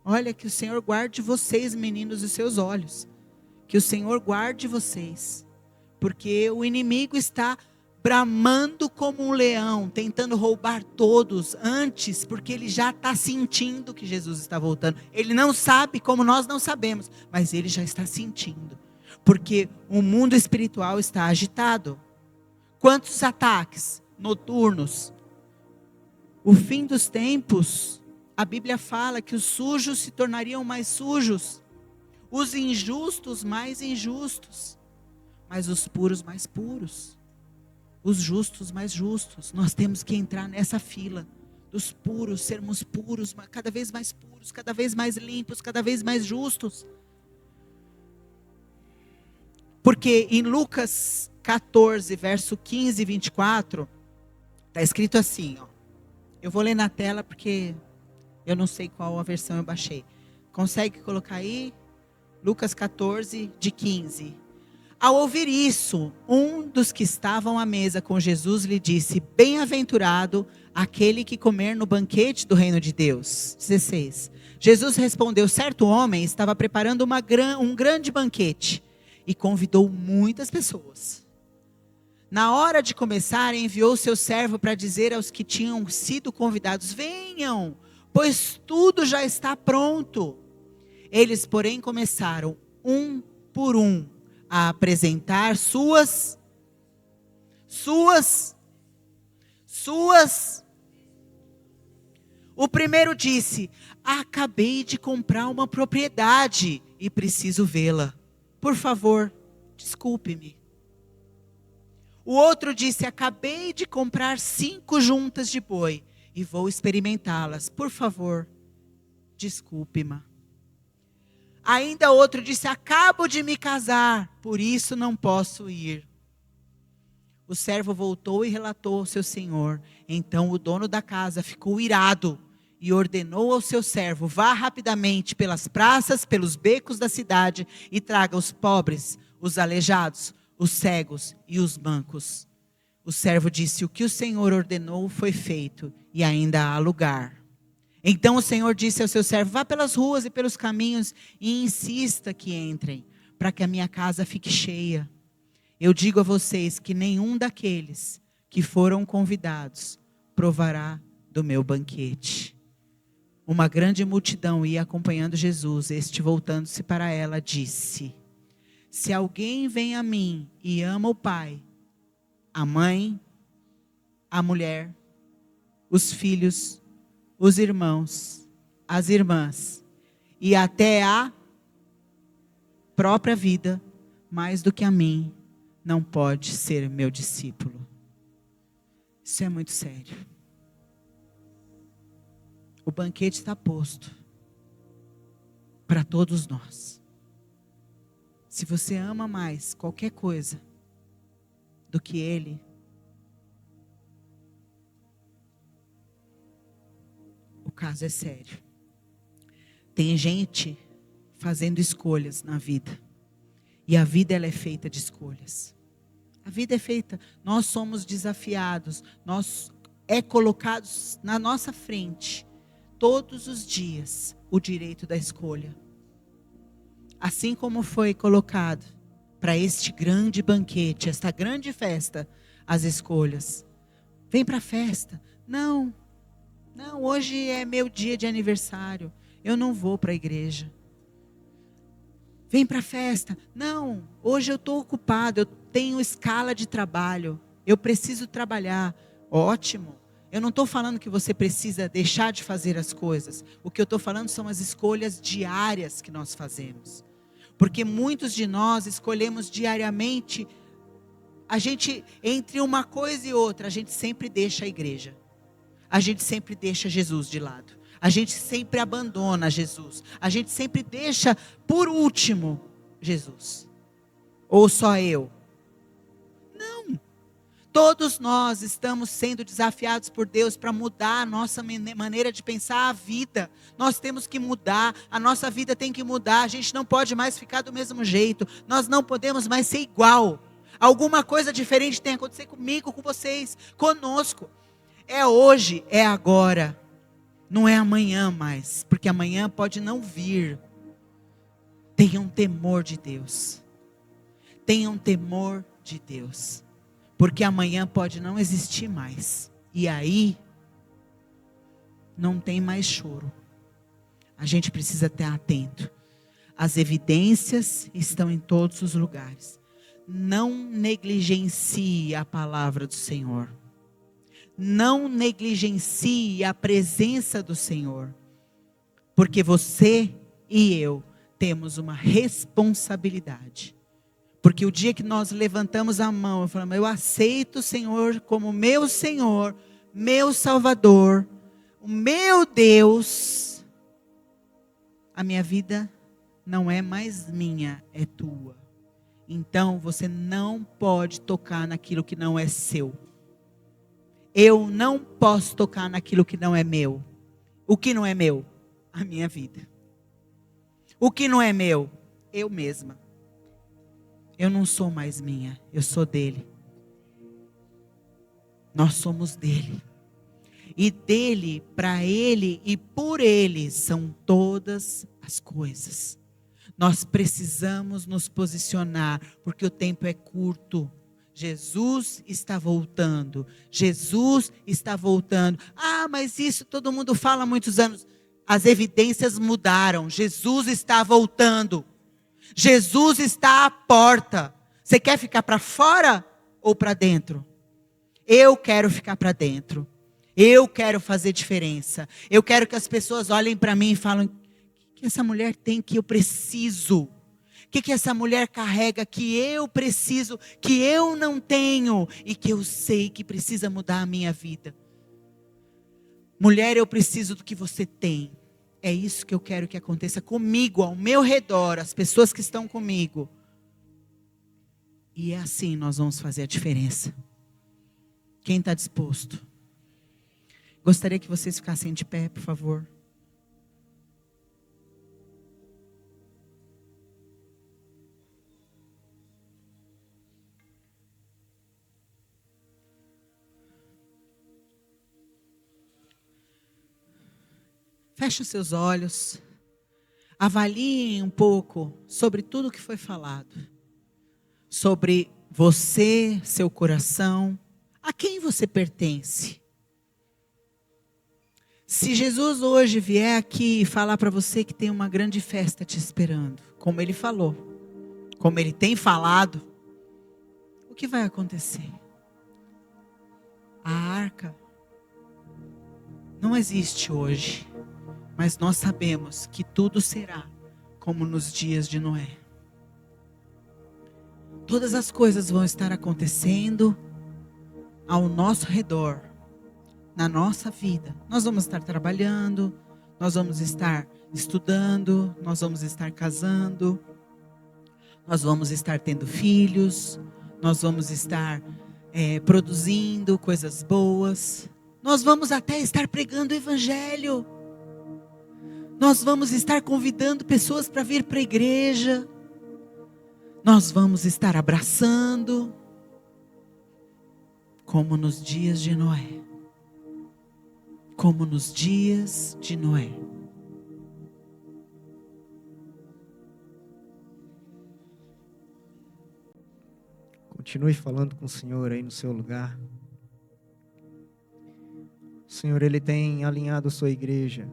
Olha, que o Senhor guarde vocês, meninos, os seus olhos. Que o Senhor guarde vocês. Porque o inimigo está bramando como um leão, tentando roubar todos antes, porque ele já está sentindo que Jesus está voltando. Ele não sabe, como nós não sabemos, mas ele já está sentindo. Porque o mundo espiritual está agitado. Quantos ataques noturnos? O fim dos tempos, a Bíblia fala que os sujos se tornariam mais sujos, os injustos mais injustos, mas os puros mais puros. Os justos mais justos. Nós temos que entrar nessa fila dos puros, sermos puros, cada vez mais puros, cada vez mais limpos, cada vez mais justos. Porque em Lucas 14, verso 15 e 24, está escrito assim, ó. Eu vou ler na tela porque eu não sei qual a versão eu baixei. Consegue colocar aí? Lucas 14, de 15. Ao ouvir isso, um dos que estavam à mesa com Jesus lhe disse: bem-aventurado aquele que comer no banquete do reino de Deus. 16. Jesus respondeu: certo homem estava preparando um grande banquete e convidou muitas pessoas. Na hora de começar, enviou seu servo para dizer aos que tinham sido convidados: venham, pois tudo já está pronto. Eles, porém, começaram, um por um, a apresentar suas. O primeiro disse: acabei de comprar uma propriedade e preciso vê-la. Por favor, desculpe-me. O outro disse: acabei de comprar 5 juntas de boi e vou experimentá-las. Por favor, desculpe-me. Ainda outro disse: acabo de me casar, por isso não posso ir. O servo voltou e relatou ao seu senhor. Então o dono da casa ficou irado e ordenou ao seu servo: vá rapidamente pelas praças, pelos becos da cidade e traga os pobres, os aleijados, os cegos e os mancos. O servo disse: o que o Senhor ordenou foi feito e ainda há lugar. Então o Senhor disse ao seu servo: vá pelas ruas e pelos caminhos e insista que entrem, para que a minha casa fique cheia. Eu digo a vocês que nenhum daqueles que foram convidados provará do meu banquete. Uma grande multidão ia acompanhando Jesus. Este, voltando-se para ela, disse: se alguém vem a mim e ama o pai, a mãe, a mulher, os filhos, os irmãos, as irmãs e até a própria vida, mais do que a mim, não pode ser meu discípulo. Isso é muito sério. O banquete está posto para todos nós. Se você ama mais qualquer coisa do que Ele, o caso é sério. Tem gente fazendo escolhas na vida. E a vida, ela é feita de escolhas. A vida é feita, nós somos desafiados, é colocado na nossa frente, todos os dias, o direito da escolha. Assim como foi colocado para este grande banquete, esta grande festa, as escolhas. Vem para a festa. Não, hoje é meu dia de aniversário, eu não vou para a igreja. Vem para a festa. Não, hoje eu estou ocupado, eu tenho escala de trabalho, eu preciso trabalhar. Ótimo. Eu não estou falando que você precisa deixar de fazer as coisas. O que eu estou falando são as escolhas diárias que nós fazemos. Porque muitos de nós escolhemos diariamente, a gente, entre uma coisa e outra, a gente sempre deixa a igreja. A gente sempre deixa Jesus de lado. A gente sempre abandona Jesus. A gente sempre deixa, por último, Jesus. Ou só eu. Não. Todos nós estamos sendo desafiados por Deus para mudar a nossa maneira de pensar a vida. Nós temos que mudar. A nossa vida tem que mudar. A gente não pode mais ficar do mesmo jeito. Nós não podemos mais ser igual. Alguma coisa diferente tem que acontecer comigo, com vocês, conosco. É hoje, é agora. Não é amanhã mais, porque amanhã pode não vir. Tenham temor de Deus. Tenham temor de Deus. Porque amanhã pode não existir mais. E aí, não tem mais choro. A gente precisa estar atento. As evidências estão em todos os lugares. Não negligencie a palavra do Senhor. Não negligencie a presença do Senhor. Porque você e eu temos uma responsabilidade. Porque o dia que nós levantamos a mão e falamos: eu aceito o Senhor como meu Senhor, meu Salvador, o meu Deus, a minha vida não é mais minha, é tua. Então você não pode tocar naquilo que não é seu. Eu não posso tocar naquilo que não é meu. O que não é meu? A minha vida. O que não é meu? Eu mesma. Eu não sou mais minha, eu sou dele. Nós somos dele. E dele, para ele e por ele são todas as coisas. Nós precisamos nos posicionar, porque o tempo é curto. Jesus está voltando. Jesus está voltando. Ah, mas isso todo mundo fala há muitos anos. As evidências mudaram. Jesus está voltando. Jesus está à porta. Você quer ficar para fora ou para dentro? Eu quero ficar para dentro. Eu quero fazer diferença. Eu quero que as pessoas olhem para mim e falem: o que que essa mulher tem que eu preciso? O que essa mulher carrega que eu preciso, que eu não tenho e que eu sei que precisa mudar a minha vida? Mulher, eu preciso do que você tem. É isso que eu quero que aconteça comigo, ao meu redor, as pessoas que estão comigo. E é assim nós vamos fazer a diferença. Quem está disposto? Gostaria que vocês ficassem de pé, por favor. Feche os seus olhos. Avaliem um pouco sobre tudo que foi falado. Sobre você, seu coração. A quem você pertence? Se Jesus hoje vier aqui e falar para você que tem uma grande festa te esperando, como Ele falou, como Ele tem falado, o que vai acontecer? A arca não existe hoje, mas nós sabemos que tudo será como nos dias de Noé. Todas as coisas vão estar acontecendo ao nosso redor, na nossa vida. Nós vamos estar trabalhando, nós vamos estar estudando, nós vamos estar casando, nós vamos estar tendo filhos, nós vamos estar produzindo coisas boas, nós vamos até estar pregando o evangelho, nós vamos estar convidando pessoas para vir para a igreja, nós vamos estar abraçando, como nos dias de Noé. Como nos dias de Noé. Continue falando com o Senhor aí no seu lugar. O Senhor, Ele tem alinhado a sua igreja.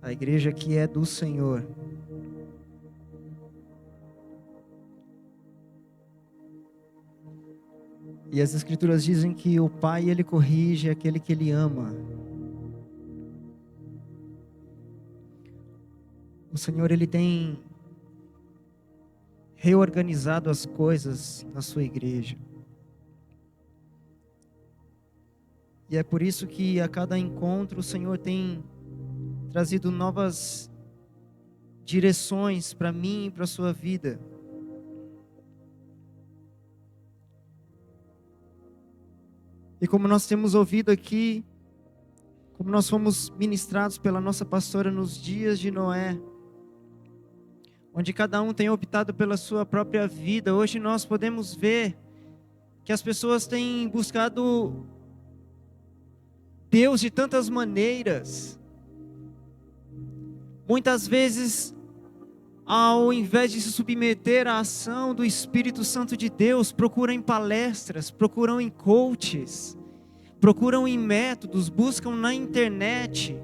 A igreja que é do Senhor. E as Escrituras dizem que o Pai, Ele corrige aquele que Ele ama. O Senhor, Ele tem reorganizado as coisas na sua igreja. E é por isso que a cada encontro o Senhor tem trazido novas direções para mim e para a sua vida. E como nós temos ouvido aqui, como nós fomos ministrados pela nossa pastora nos dias de Noé, onde cada um tem optado pela sua própria vida, hoje nós podemos ver que as pessoas têm buscado Deus de tantas maneiras. Muitas vezes, ao invés de se submeter à ação do Espírito Santo de Deus, procuram em palestras, procuram em coaches, procuram em métodos, buscam na internet,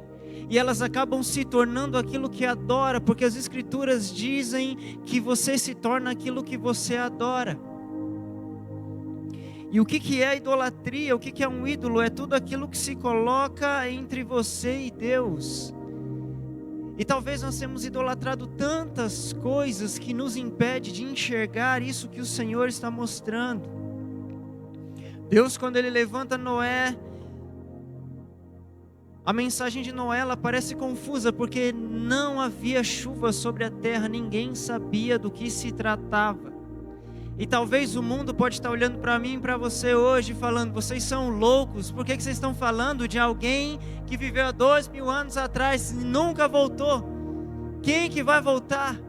e elas acabam se tornando aquilo que adora, porque as Escrituras dizem que você se torna aquilo que você adora. E o que é a idolatria? O que é um ídolo? É tudo aquilo que se coloca entre você e Deus. E talvez nós temos idolatrado tantas coisas que nos impede de enxergar isso que o Senhor está mostrando. Deus, quando Ele levanta Noé, a mensagem de Noé ela parece confusa, porque não havia chuva sobre a terra, ninguém sabia do que se tratava. E talvez o mundo pode estar olhando para mim e para você hoje, falando, vocês são loucos, por que vocês estão falando de alguém que viveu há 2000 anos atrás e nunca voltou? Quem que vai voltar?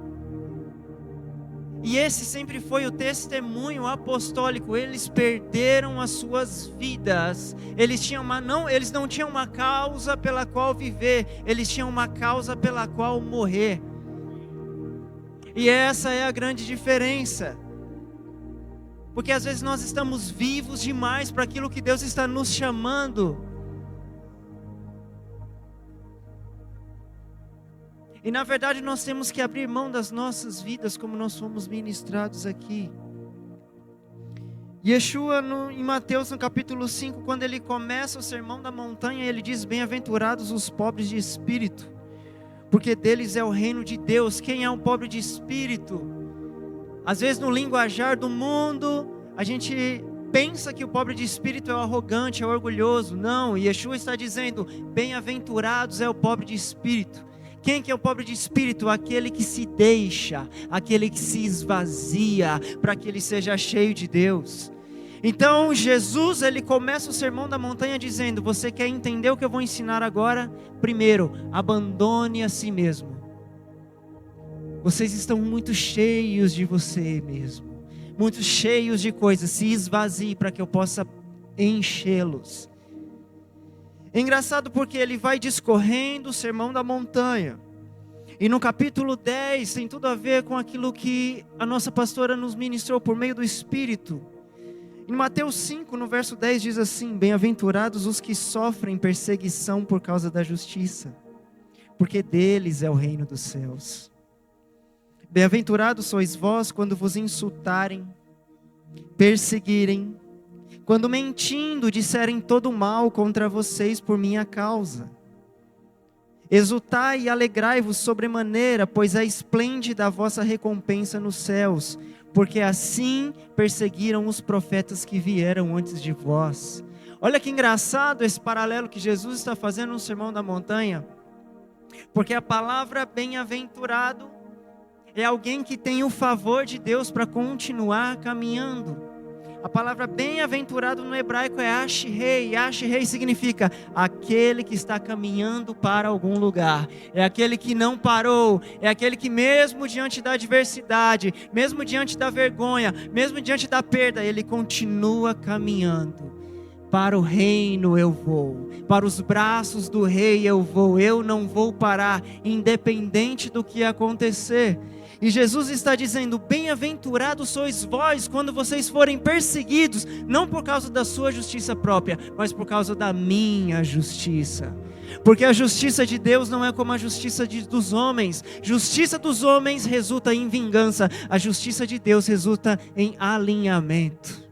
E esse sempre foi o testemunho apostólico. Eles perderam as suas vidas. Eles não tinham uma causa pela qual viver, eles tinham uma causa pela qual morrer. E essa é a grande diferença. Porque às vezes nós estamos vivos demais para aquilo que Deus está nos chamando. E na verdade nós temos que abrir mão das nossas vidas, como nós fomos ministrados aqui. Yeshua, em Mateus, no capítulo 5, quando ele começa o sermão da montanha, ele diz: bem-aventurados os pobres de espírito, porque deles é o reino de Deus. Quem é um pobre de espírito? Às vezes no linguajar do mundo, a gente pensa que o pobre de espírito é o arrogante, é o orgulhoso. Não, Yeshua está dizendo: bem-aventurados é o pobre de espírito. Quem que é o pobre de espírito? Aquele que se deixa, aquele que se esvazia, para que ele seja cheio de Deus. Então Jesus, ele começa o sermão da montanha dizendo: você quer entender o que eu vou ensinar agora? Primeiro, abandone a si mesmo. Vocês estão muito cheios de você mesmo, muito cheios de coisas. Se esvazie para que eu possa enchê-los. É engraçado porque ele vai discorrendo o sermão da montanha. E no capítulo 10 tem tudo a ver com aquilo que a nossa pastora nos ministrou por meio do Espírito. Em Mateus 5, no verso 10 diz assim: bem-aventurados os que sofrem perseguição por causa da justiça, porque deles é o reino dos céus. Bem-aventurados sois vós quando vos insultarem, perseguirem, quando mentindo disserem todo mal contra vocês por minha causa. Exultai e alegrai-vos sobremaneira, pois é esplêndida a vossa recompensa nos céus, porque assim perseguiram os profetas que vieram antes de vós. Olha que engraçado esse paralelo que Jesus está fazendo no Sermão da Montanha, porque a palavra bem-aventurado é alguém que tem o favor de Deus para continuar caminhando. A palavra bem-aventurado no hebraico é Ashrei. Ashrei significa aquele que está caminhando para algum lugar. É aquele que não parou. É aquele que mesmo diante da adversidade, mesmo diante da vergonha, mesmo diante da perda, ele continua caminhando. Para o reino eu vou, para os braços do rei eu vou. Eu não vou parar, independente do que acontecer. E Jesus está dizendo: bem-aventurados sois vós quando vocês forem perseguidos, não por causa da sua justiça própria, mas por causa da minha justiça. Porque a justiça de Deus não é como a justiça dos homens. Justiça dos homens resulta em vingança, a justiça de Deus resulta em alinhamento.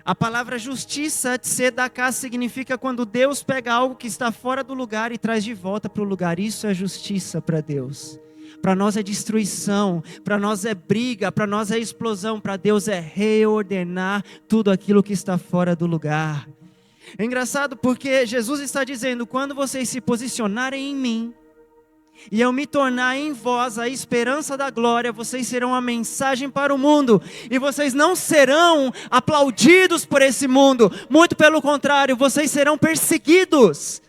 A palavra justiça, tzedaká, significa quando Deus pega algo que está fora do lugar e traz de volta para o lugar. Isso é justiça para Deus. Para nós é destruição, para nós é briga, para nós é explosão, para Deus é reordenar tudo aquilo que está fora do lugar. É engraçado porque Jesus está dizendo: quando vocês se posicionarem em mim, e eu me tornar em vós a esperança da glória, vocês serão a mensagem para o mundo, e vocês não serão aplaudidos por esse mundo, muito pelo contrário, vocês serão perseguidos.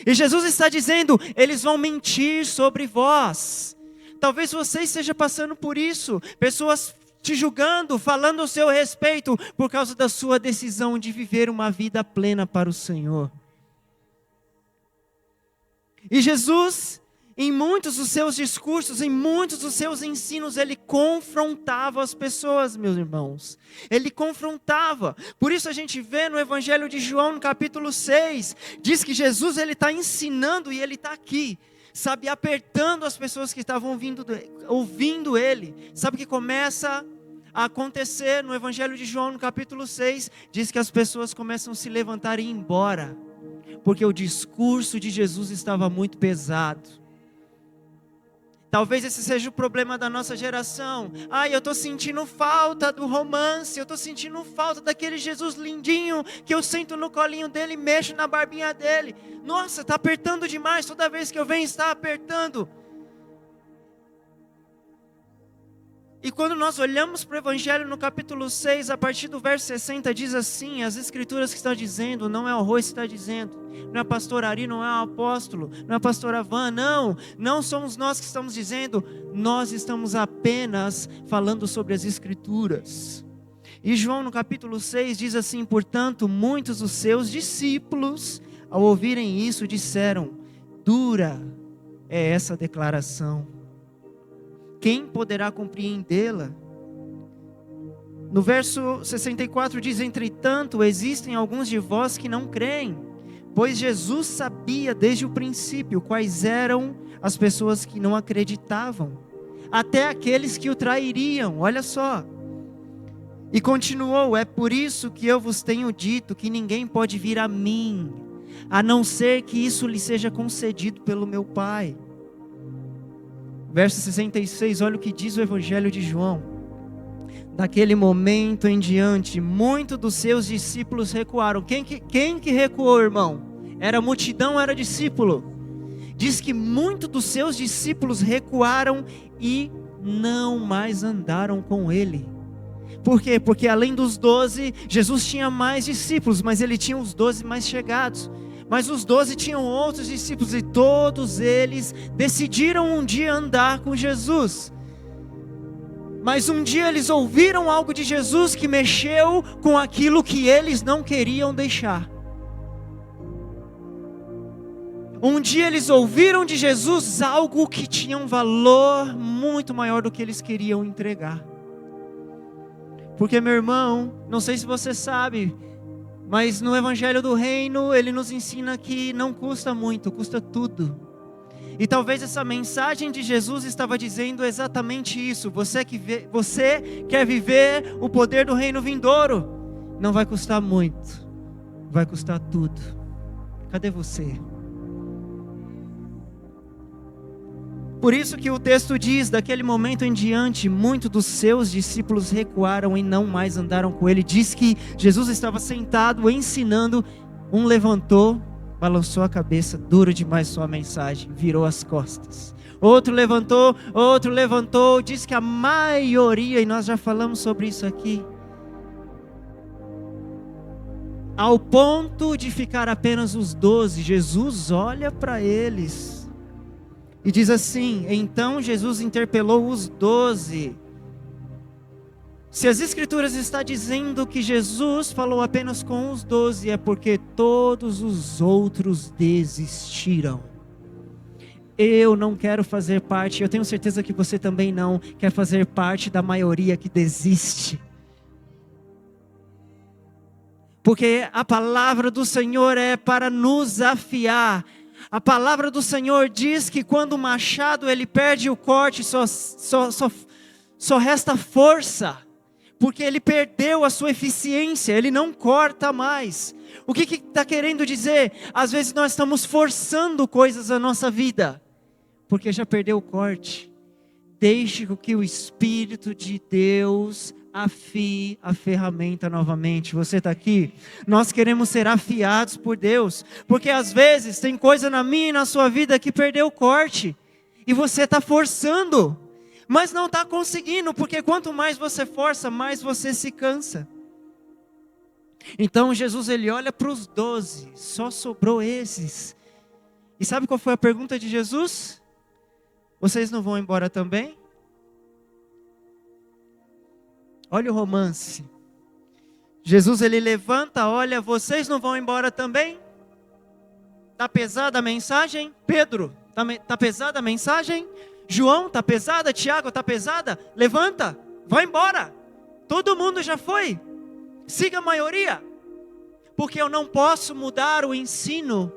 E Jesus está dizendo: eles vão mentir sobre vós. Talvez você esteja passando por isso, pessoas te julgando, falando ao seu respeito, por causa da sua decisão de viver uma vida plena para o Senhor. E Jesus, em muitos dos seus discursos, em muitos dos seus ensinos, ele confrontava as pessoas, meus irmãos. Ele confrontava. Por isso a gente vê no Evangelho de João, no capítulo 6, diz que Jesus está ensinando e ele está aqui, sabe, apertando as pessoas que estavam ouvindo ele. Sabe o que começa a acontecer no Evangelho de João, no capítulo 6? Diz que as pessoas começam a se levantar e ir embora, porque o discurso de Jesus estava muito pesado. Talvez esse seja o problema da nossa geração. Eu estou sentindo falta do romance, eu estou sentindo falta daquele Jesus lindinho, que eu sento no colinho dele e mexo na barbinha dele. Nossa, está apertando demais, toda vez que eu venho está apertando. E quando nós olhamos para o Evangelho no capítulo 6, a partir do verso 60, diz assim: as escrituras que estão dizendo, não é o Roi que está dizendo, não é a pastora Ari, não é o apóstolo, não é a pastora Van, não somos nós que estamos dizendo, nós estamos apenas falando sobre as escrituras. E João no capítulo 6 diz assim: portanto, muitos dos seus discípulos, ao ouvirem isso, disseram: dura é essa declaração, quem poderá compreendê-la? No verso 64 diz: entretanto, existem alguns de vós que não creem, pois Jesus sabia desde o princípio quais eram as pessoas que não acreditavam, até aqueles que o trairiam. Olha só, E continuou: é por isso que eu vos tenho dito que ninguém pode vir a mim, a não ser que isso lhe seja concedido pelo meu Pai. Verso 66, olha o que diz o Evangelho de João. Daquele momento em diante, muitos dos seus discípulos recuaram. Quem que recuou, irmão? Era multidão, era discípulo. Diz que muitos dos seus discípulos recuaram e não mais andaram com ele. Por quê? Porque além dos 12, Jesus tinha mais discípulos, mas ele tinha os 12 mais chegados. Mas os 12 tinham outros discípulos e todos eles decidiram um dia andar com Jesus. Mas um dia eles ouviram algo de Jesus que mexeu com aquilo que eles não queriam deixar. Um dia eles ouviram de Jesus algo que tinha um valor muito maior do que eles queriam entregar. Porque, meu irmão, não sei se você sabe, mas no Evangelho do Reino, ele nos ensina que não custa muito, custa tudo. E talvez essa mensagem de Jesus estava dizendo exatamente isso. Você quer viver o poder do reino vindouro? Não vai custar muito, vai custar tudo. Cadê você? Por isso que o texto diz, daquele momento em diante, muitos dos seus discípulos recuaram e não mais andaram com ele. Diz que Jesus estava sentado ensinando, um levantou, balançou a cabeça, duro demais sua mensagem, virou as costas. Outro levantou, diz que a maioria, e nós já falamos sobre isso aqui, ao ponto de ficar apenas os 12, Jesus olha para eles e diz assim: então Jesus interpelou os 12. Se as Escrituras estão dizendo que Jesus falou apenas com os 12, é porque todos os outros desistiram. Eu não quero fazer parte, eu tenho certeza que você também não quer fazer parte da maioria que desiste. Porque a palavra do Senhor é para nos afiar. A palavra do Senhor diz que quando o machado ele perde o corte, só resta força, porque ele perdeu a sua eficiência, ele não corta mais. O que está querendo dizer? Às vezes nós estamos forçando coisas na nossa vida, porque já perdeu o corte. Deixe que o Espírito de Deus afie a ferramenta novamente. Você está aqui? Nós queremos ser afiados por Deus, porque às vezes tem coisa na minha e na sua vida que perdeu o corte, e você está forçando, mas não está conseguindo, porque quanto mais você força, mais você se cansa. Então Jesus ele olha para os 12, só sobrou esses, e sabe qual foi a pergunta de Jesus? Vocês não vão embora também? Olha o romance. Jesus ele levanta, olha, vocês não vão embora também? Está pesada a mensagem? Pedro, está pesada a mensagem? João, está pesada? Tiago, está pesada? Levanta, vai embora. Todo mundo já foi. Siga a maioria. Porque eu não posso mudar o ensino.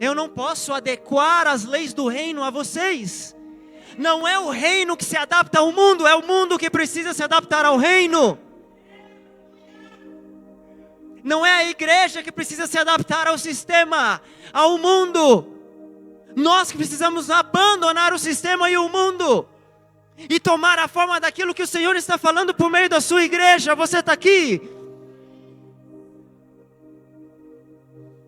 Eu não posso adequar as leis do reino a vocês. Não é o reino que se adapta ao mundo, é o mundo que precisa se adaptar ao reino. Não é a igreja que precisa se adaptar ao sistema, ao mundo. Nós que precisamos abandonar o sistema e o mundo e tomar a forma daquilo que o Senhor está falando por meio da sua igreja. Você está aqui?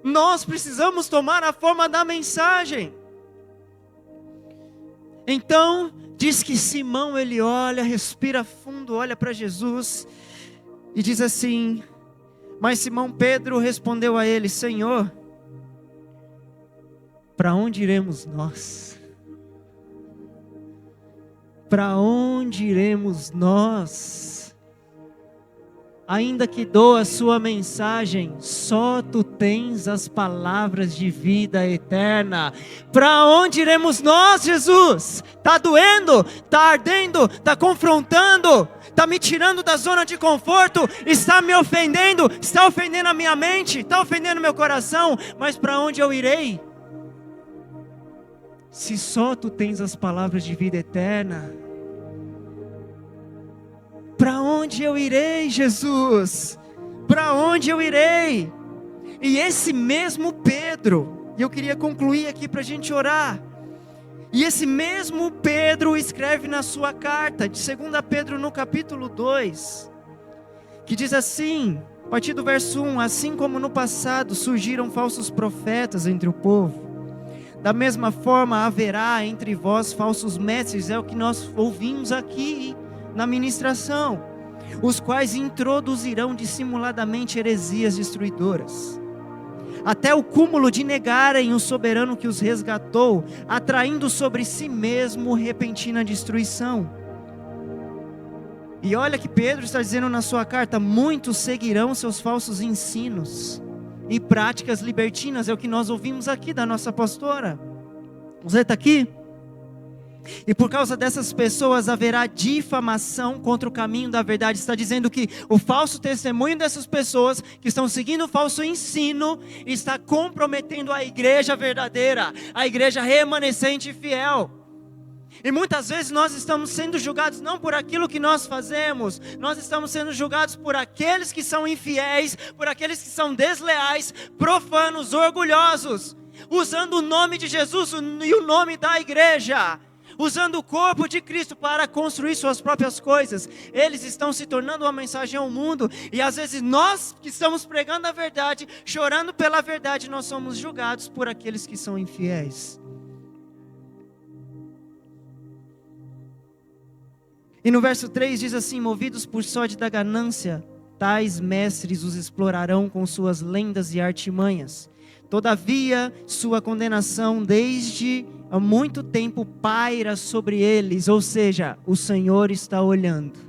Nós precisamos tomar a forma da mensagem. Então, diz que Simão ele olha, respira fundo, olha para Jesus e diz assim: mas Simão Pedro respondeu a ele: Senhor, para onde iremos nós? Para onde iremos nós? Ainda que dou a sua mensagem, só tu tens as palavras de vida eterna. Para onde iremos nós, Jesus? Está doendo? Está ardendo? Está confrontando? Está me tirando da zona de conforto? Está me ofendendo? Está ofendendo a minha mente? Está ofendendo meu coração? Mas para onde eu irei? Se só tu tens as palavras de vida eterna, para onde onde eu irei, Jesus? Para onde eu irei? E esse mesmo Pedro, e eu queria concluir aqui para a gente orar. E esse mesmo Pedro escreve na sua carta, de 2 Pedro no capítulo 2, que diz assim, a partir do verso 1, assim como no passado surgiram falsos profetas entre o povo, da mesma forma haverá entre vós falsos mestres, é o que nós ouvimos aqui na ministração, os quais introduzirão dissimuladamente heresias destruidoras, até o cúmulo de negarem o soberano que os resgatou, atraindo sobre si mesmo repentina destruição. E olha que Pedro está dizendo na sua carta, muitos seguirão seus falsos ensinos e práticas libertinas, é o que nós ouvimos aqui da nossa pastora. Você está aqui? E por causa dessas pessoas haverá difamação contra o caminho da verdade. Está dizendo que o falso testemunho dessas pessoas que estão seguindo o falso ensino está comprometendo a igreja verdadeira, a igreja remanescente e fiel. E muitas vezes nós estamos sendo julgados não por aquilo que nós fazemos, nós estamos sendo julgados por aqueles que são infiéis, por aqueles que são desleais, profanos, orgulhosos, usando o nome de Jesus e o nome da igreja, usando o corpo de Cristo para construir suas próprias coisas. Eles estão se tornando uma mensagem ao mundo, e às vezes nós que estamos pregando a verdade, chorando pela verdade, nós somos julgados por aqueles que são infiéis. E no verso 3 diz assim, movidos por sódio da ganância, tais mestres os explorarão com suas lendas e artimanhas. Todavia, sua condenação desde há muito tempo paira sobre eles, ou seja, o Senhor está olhando.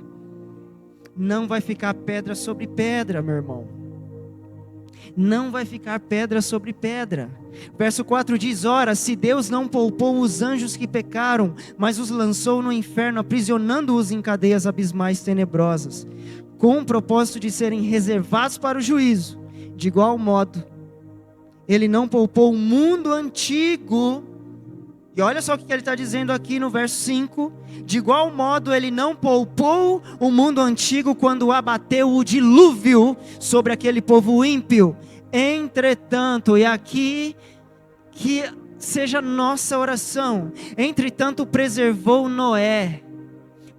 Não vai ficar pedra sobre pedra, meu irmão. Não vai ficar pedra sobre pedra. Verso 4 diz, ora, se Deus não poupou os anjos que pecaram, mas os lançou no inferno, aprisionando-os em cadeias abismais tenebrosas, com o propósito de serem reservados para o juízo, de igual modo, Ele não poupou o mundo antigo. E olha só o que ele está dizendo aqui no verso 5. De igual modo, Ele não poupou o mundo antigo quando abateu o dilúvio sobre aquele povo ímpio. Entretanto, e aqui que seja nossa oração, entretanto preservou Noé,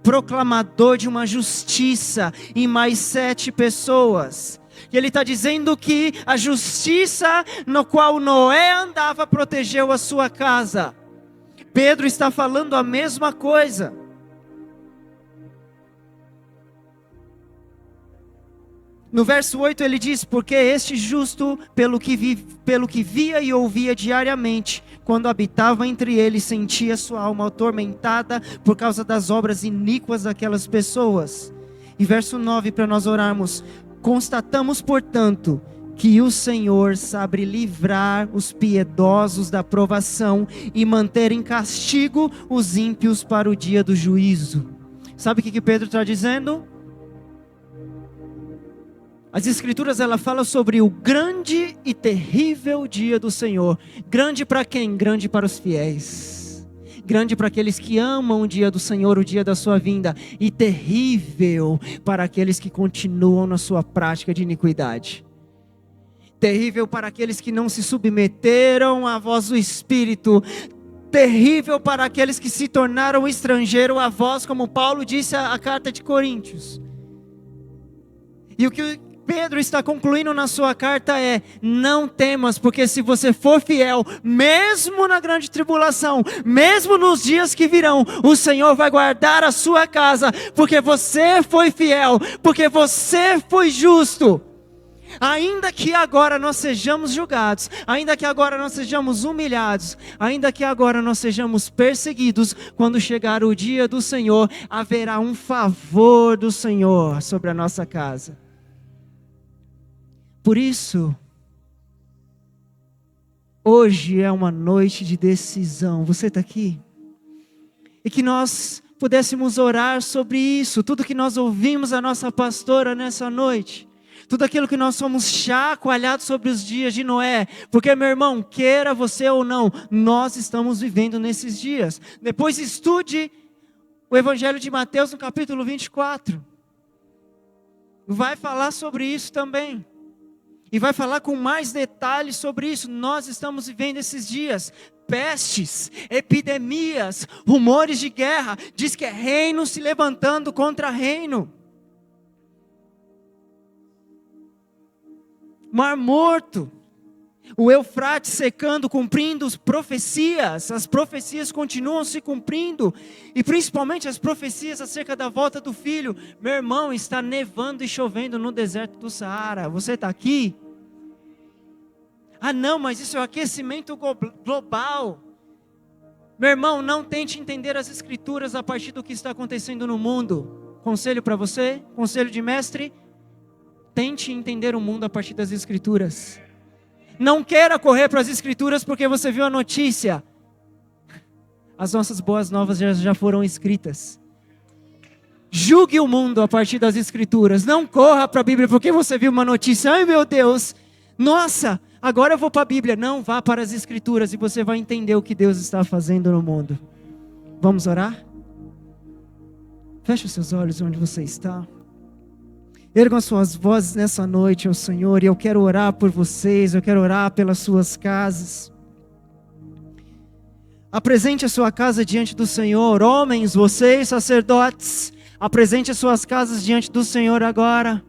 proclamador de uma justiça, e mais 7 pessoas. E ele está dizendo que a justiça no qual Noé andava protegeu a sua casa. Pedro está falando a mesma coisa. No verso 8 ele diz, porque este justo, pelo que via e ouvia diariamente, quando habitava entre eles, sentia sua alma atormentada por causa das obras iníquas daquelas pessoas. E verso 9, para nós orarmos, constatamos, portanto, que o Senhor sabe livrar os piedosos da provação e manter em castigo os ímpios para o dia do juízo. Sabe o que Pedro está dizendo? As Escrituras, ela fala sobre o grande e terrível dia do Senhor. Grande para quem? Grande para os fiéis. Grande para aqueles que amam o dia do Senhor, o dia da sua vinda. E terrível para aqueles que continuam na sua prática de iniquidade. Terrível para aqueles que não se submeteram à voz do Espírito. Terrível para aqueles que se tornaram estrangeiro à voz, como Paulo disse a carta de Coríntios. E o que Pedro está concluindo na sua carta é, não temas, porque se você for fiel, mesmo na grande tribulação, mesmo nos dias que virão, o Senhor vai guardar a sua casa, porque você foi fiel, porque você foi justo. Ainda que agora nós sejamos julgados, ainda que agora nós sejamos humilhados, ainda que agora nós sejamos perseguidos, quando chegar o dia do Senhor, haverá um favor do Senhor sobre a nossa casa. Por isso, hoje é uma noite de decisão. Você está aqui? E que nós pudéssemos orar sobre isso, tudo que nós ouvimos a nossa pastora nessa noite. Tudo aquilo que nós somos chacoalhados sobre os dias de Noé. Porque, meu irmão, queira você ou não, nós estamos vivendo nesses dias. Depois estude o Evangelho de Mateus no capítulo 24. vai falar sobre isso também. E vai falar com mais detalhes sobre isso. Nós estamos vivendo esses dias. Pestes, epidemias, rumores de guerra. Diz que é reino se levantando contra reino. Mar Morto. O Eufrates secando, cumprindo as profecias. As profecias continuam se cumprindo. E principalmente as profecias acerca da volta do Filho. Meu irmão, está nevando e chovendo no deserto do Saara. Você está aqui? Ah não, mas isso é o aquecimento global. Meu irmão, não tente entender as Escrituras a partir do que está acontecendo no mundo. Conselho para você, conselho de mestre. Tente entender o mundo a partir das Escrituras. Não queira correr para as Escrituras porque você viu a notícia. As nossas boas novas já foram escritas. Julgue o mundo a partir das Escrituras. Não corra para a Bíblia porque você viu uma notícia. Ai meu Deus, nossa, agora eu vou para a Bíblia. Não, vá para as Escrituras e você vai entender o que Deus está fazendo no mundo. Vamos orar? Feche os seus olhos onde você está. Ergam as suas vozes nessa noite ao Senhor, e eu quero orar por vocês, eu quero orar pelas suas casas. Apresente a sua casa diante do Senhor, homens, vocês sacerdotes, apresente as suas casas diante do Senhor agora.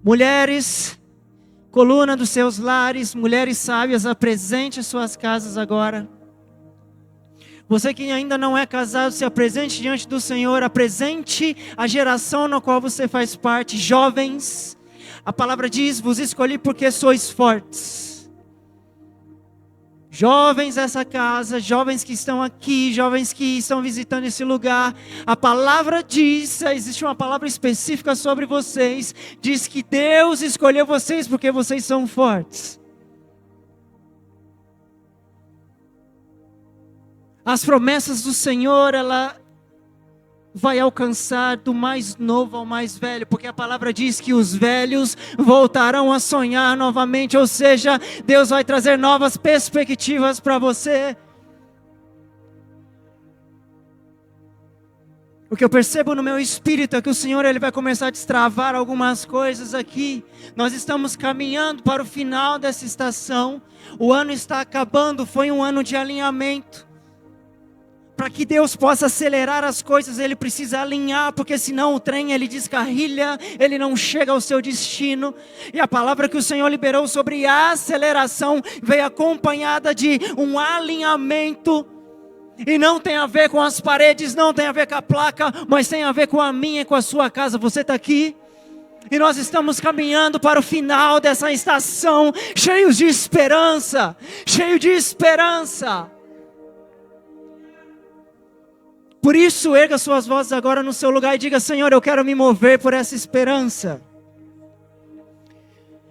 Mulheres, coluna dos seus lares, mulheres sábias, apresente as suas casas agora. Você que ainda não é casado, se apresente diante do Senhor, apresente a geração na qual você faz parte. Jovens, a palavra diz, vos escolhi porque sois fortes. Jovens dessa casa, jovens que estão aqui, jovens que estão visitando esse lugar, a palavra diz, existe uma palavra específica sobre vocês, diz que Deus escolheu vocês porque vocês são fortes. As promessas do Senhor, ela vai alcançar do mais novo ao mais velho, porque a palavra diz que os velhos voltarão a sonhar novamente, ou seja, Deus vai trazer novas perspectivas para você. O que eu percebo no meu espírito é que o Senhor ele vai começar a destravar algumas coisas aqui. Nós estamos caminhando para o final dessa estação, o ano está acabando, foi um ano de alinhamento. Para que Deus possa acelerar as coisas, Ele precisa alinhar, porque senão o trem ele descarrilha, ele não chega ao seu destino. E a palavra que o Senhor liberou sobre a aceleração veio acompanhada de um alinhamento. E não tem a ver com as paredes, não tem a ver com a placa, mas tem a ver com a minha e com a sua casa. Você está aqui? E nós estamos caminhando para o final dessa estação, cheios de esperança, cheio de esperança. Por isso, erga suas vozes agora no seu lugar e diga: Senhor, eu quero me mover por essa esperança.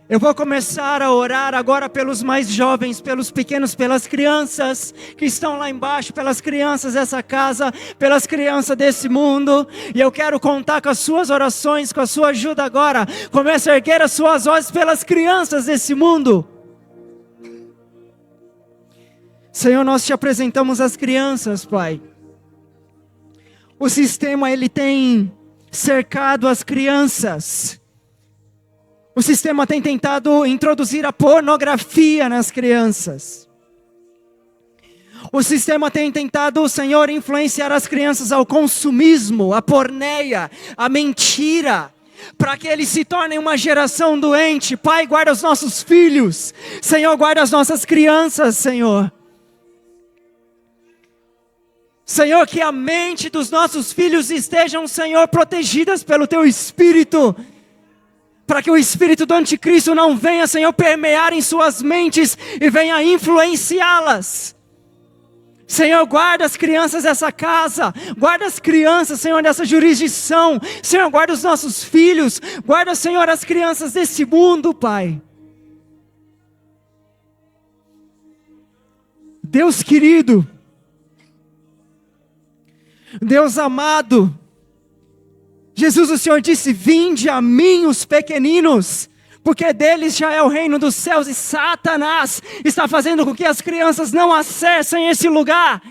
Eu vou começar a orar agora pelos mais jovens, pelos pequenos, pelas crianças que estão lá embaixo, pelas crianças dessa casa, pelas crianças desse mundo. E eu quero contar com as suas orações, com a sua ajuda agora. Comece a erguer as suas vozes pelas crianças desse mundo. Senhor, nós te apresentamos as crianças, Pai. O sistema, ele tem cercado as crianças. O sistema tem tentado introduzir a pornografia nas crianças. O sistema tem tentado, Senhor, influenciar as crianças ao consumismo, à porneia, à mentira, para que eles se tornem uma geração doente. Pai, guarda os nossos filhos. Senhor, guarda as nossas crianças, Senhor. Senhor, que a mente dos nossos filhos estejam, Senhor, protegidas pelo Teu Espírito, para que o Espírito do Anticristo não venha, Senhor, permear em suas mentes e venha influenciá-las. Senhor, guarda as crianças dessa casa, guarda as crianças, Senhor, dessa jurisdição. Senhor, guarda os nossos filhos, guarda, Senhor, as crianças desse mundo, Pai. Deus querido, Deus amado, Jesus, o Senhor disse: vinde a mim os pequeninos, porque deles já é o reino dos céus. E Satanás está fazendo com que as crianças não acessem esse lugar.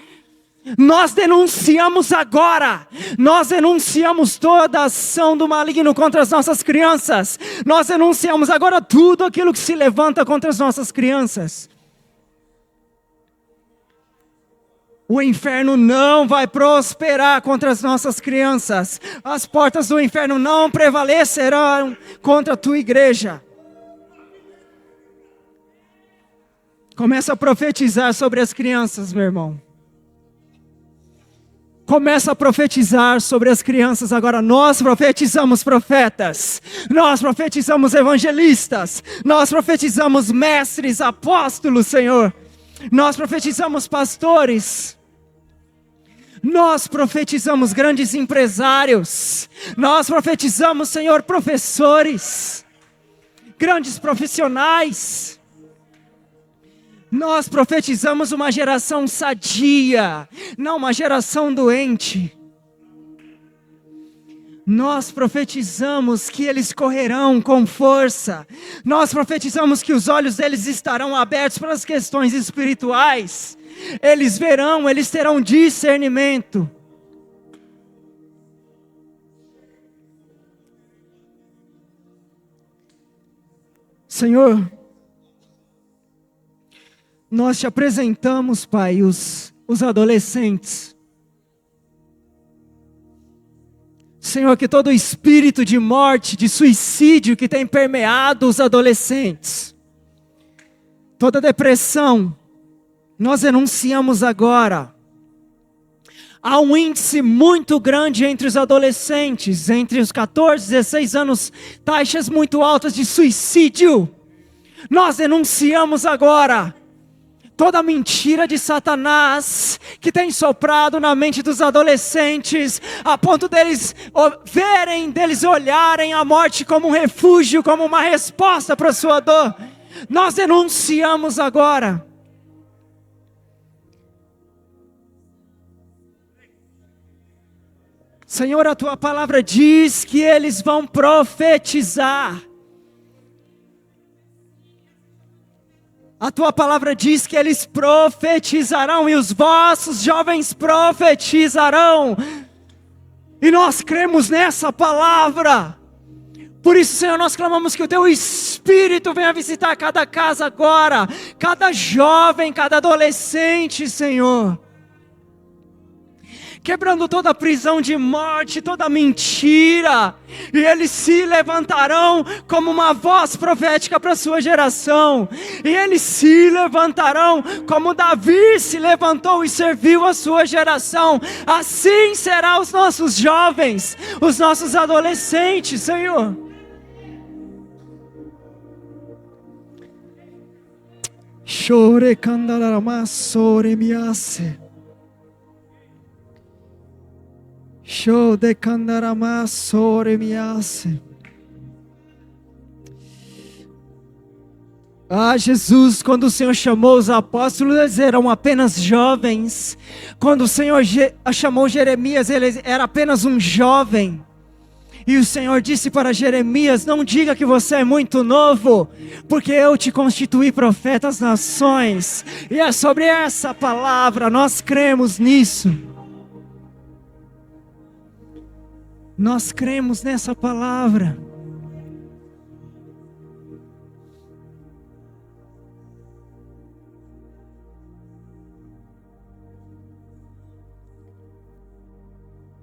Nós denunciamos agora, nós denunciamos toda a ação do maligno contra as nossas crianças. Nós denunciamos agora tudo aquilo que se levanta contra as nossas crianças. O inferno não vai prosperar contra as nossas crianças. As portas do inferno não prevalecerão contra a tua igreja. Começa a profetizar sobre as crianças, meu irmão. Começa a profetizar sobre as crianças agora. Nós profetizamos profetas, nós profetizamos evangelistas, nós profetizamos mestres, apóstolos, Senhor. Nós profetizamos pastores, nós profetizamos grandes empresários, nós profetizamos, Senhor, professores, grandes profissionais. Nós profetizamos uma geração sadia, não uma geração doente. Nós profetizamos que eles correrão com força. Nós profetizamos que os olhos deles estarão abertos para as questões espirituais. Eles verão, eles terão discernimento. Senhor, nós te apresentamos, Pai, os adolescentes. Senhor, que todo espírito de morte, de suicídio que tem permeado os adolescentes, toda depressão, nós denunciamos agora. Há um índice muito grande entre os adolescentes, entre os 14 e 16 anos, taxas muito altas de suicídio. Nós denunciamos agora toda mentira de Satanás que tem soprado na mente dos adolescentes, a ponto deles verem, deles olharem a morte como um refúgio, como uma resposta para a sua dor. Nós denunciamos agora. Senhor, a tua palavra diz que eles vão profetizar. A tua palavra diz que eles profetizarão, e os vossos jovens profetizarão. E nós cremos nessa palavra. Por isso, Senhor, nós clamamos que o teu Espírito venha visitar cada casa agora, cada jovem, cada adolescente, Senhor. Quebrando toda prisão de morte, toda mentira, e eles se levantarão como uma voz profética para a sua geração, e eles se levantarão como Davi se levantou e serviu a sua geração. Assim serão os nossos jovens, os nossos adolescentes, Senhor. Chore candarama sore miase. Show de candarama sore miase. Ah, Jesus, quando o Senhor chamou os apóstolos, eles eram apenas jovens. Quando o Senhor chamou Jeremias, ele era apenas um jovem. E o Senhor disse para Jeremias: não diga que você é muito novo, porque eu te constituí profeta às nações. E é sobre essa palavra, nós cremos nisso. Nós cremos nessa palavra.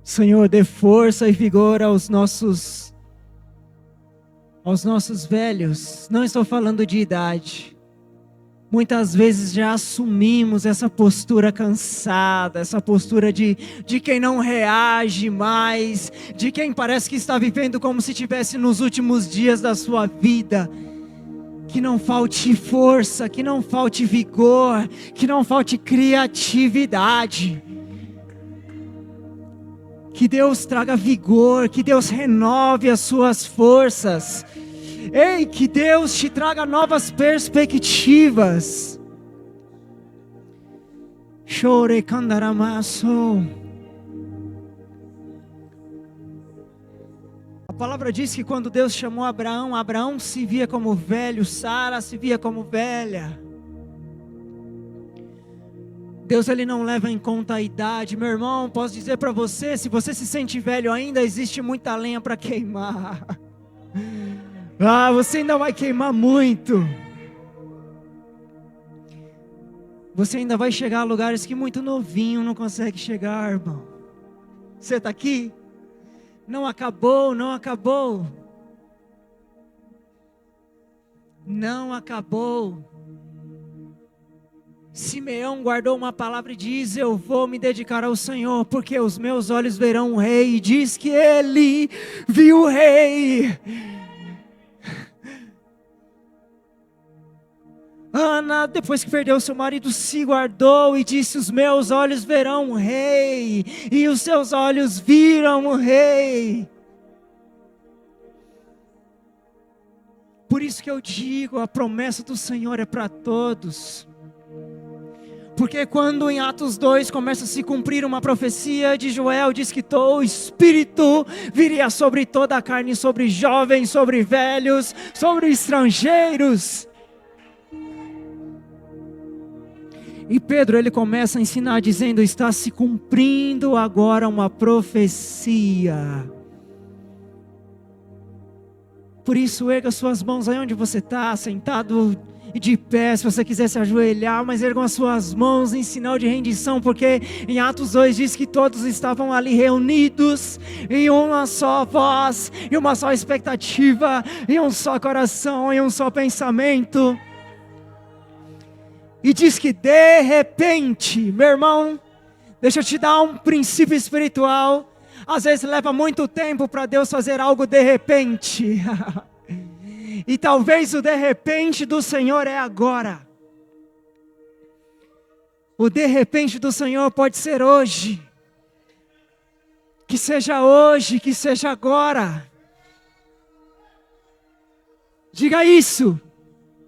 Senhor, dê força e vigor aos nossos velhos. Não estou falando de idade. Muitas vezes já assumimos essa postura cansada, essa postura de quem não reage mais, de quem parece que está vivendo como se estivesse nos últimos dias da sua vida. Que não falte força, que não falte vigor, que não falte criatividade. Que Deus traga vigor, que Deus renove as suas forças. Ei, que Deus te traga novas perspectivas. Chore candaramaso. A palavra diz que quando Deus chamou Abraão, Abraão se via como velho, Sara se via como velha. Deus, Ele não leva em conta a idade. Meu irmão, posso dizer para você, se você se sente velho ainda, existe muita lenha para queimar. Você ainda vai queimar muito. Você ainda vai chegar a lugares que muito novinho não consegue chegar, irmão. Você está aqui? Não acabou, não acabou. Não acabou. Simeão guardou uma palavra e diz: eu vou me dedicar ao Senhor, porque os meus olhos verão o rei. E diz que ele viu o rei. Ana, depois que perdeu seu marido, se guardou e disse: os meus olhos verão o rei. E os seus olhos viram o rei. Por isso que eu digo, a promessa do Senhor é para todos. Porque quando em Atos 2 começa a se cumprir uma profecia de Joel, diz que o Espírito viria sobre toda a carne, sobre jovens, sobre velhos, sobre estrangeiros. E Pedro, ele começa a ensinar dizendo: está se cumprindo agora uma profecia. Por isso, erga suas mãos aí onde você está, sentado e de pé, se você quiser se ajoelhar, mas ergam as suas mãos em sinal de rendição, porque em Atos 2 diz que todos estavam ali reunidos em uma só voz, em uma só expectativa, em um só coração, em um só pensamento. E diz que de repente, meu irmão, deixa eu te dar um princípio espiritual. Às vezes leva muito tempo para Deus fazer algo de repente. E talvez o de repente do Senhor é agora. O de repente do Senhor pode ser hoje. Que seja hoje, que seja agora. Diga isso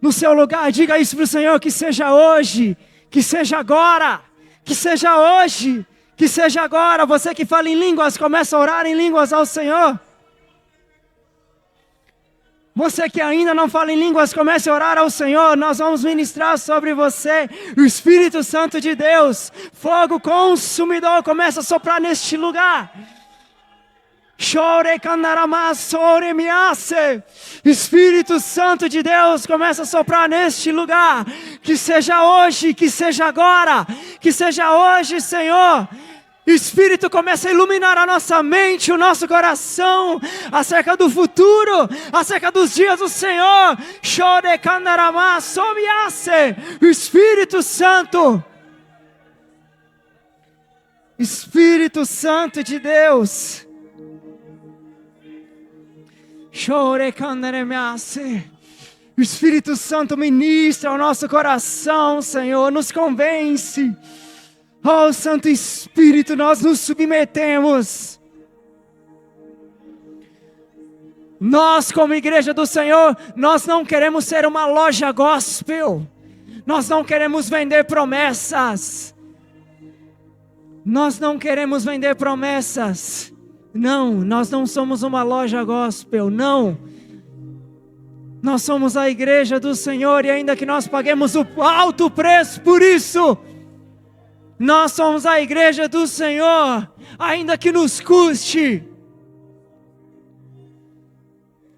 no seu lugar, diga isso para o Senhor: que seja hoje, que seja agora, que seja hoje, que seja agora. Você que fala em línguas, começa a orar em línguas ao Senhor. Você que ainda não fala em línguas, comece a orar ao Senhor. Nós vamos ministrar sobre você. O Espírito Santo de Deus, fogo consumidor, começa a soprar neste lugar. Espírito Santo de Deus, começa a soprar neste lugar. Que seja hoje, que seja agora, que seja hoje, Senhor. Espírito, começa a iluminar a nossa mente, o nosso coração, acerca do futuro, acerca dos dias do Senhor. Espírito Santo, Espírito Santo de Deus. O Espírito Santo ministra ao nosso coração, Senhor, nos convence. Oh, Santo Espírito, nós nos submetemos. Nós, como igreja do Senhor, nós não queremos ser uma loja gospel. Nós não queremos vender promessas. Nós não queremos vender promessas. Não, nós não somos uma loja gospel, não. Nós somos a igreja do Senhor, e ainda que nós paguemos o alto preço por isso, nós somos a igreja do Senhor, ainda que nos custe.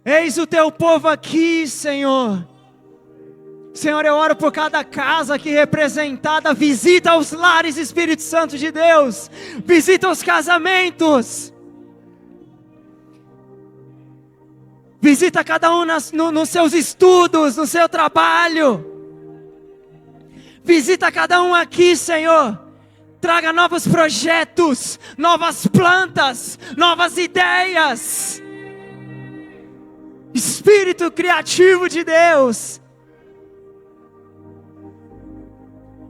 Eis o teu povo aqui, Senhor. Senhor, eu oro por cada casa aqui representada. Visita os lares, Espírito Santo de Deus. Visita os casamentos. Visita cada um nos seus estudos, no seu trabalho. Visita cada um aqui, Senhor. Traga novos projetos, novas plantas, novas ideias. Espírito criativo de Deus.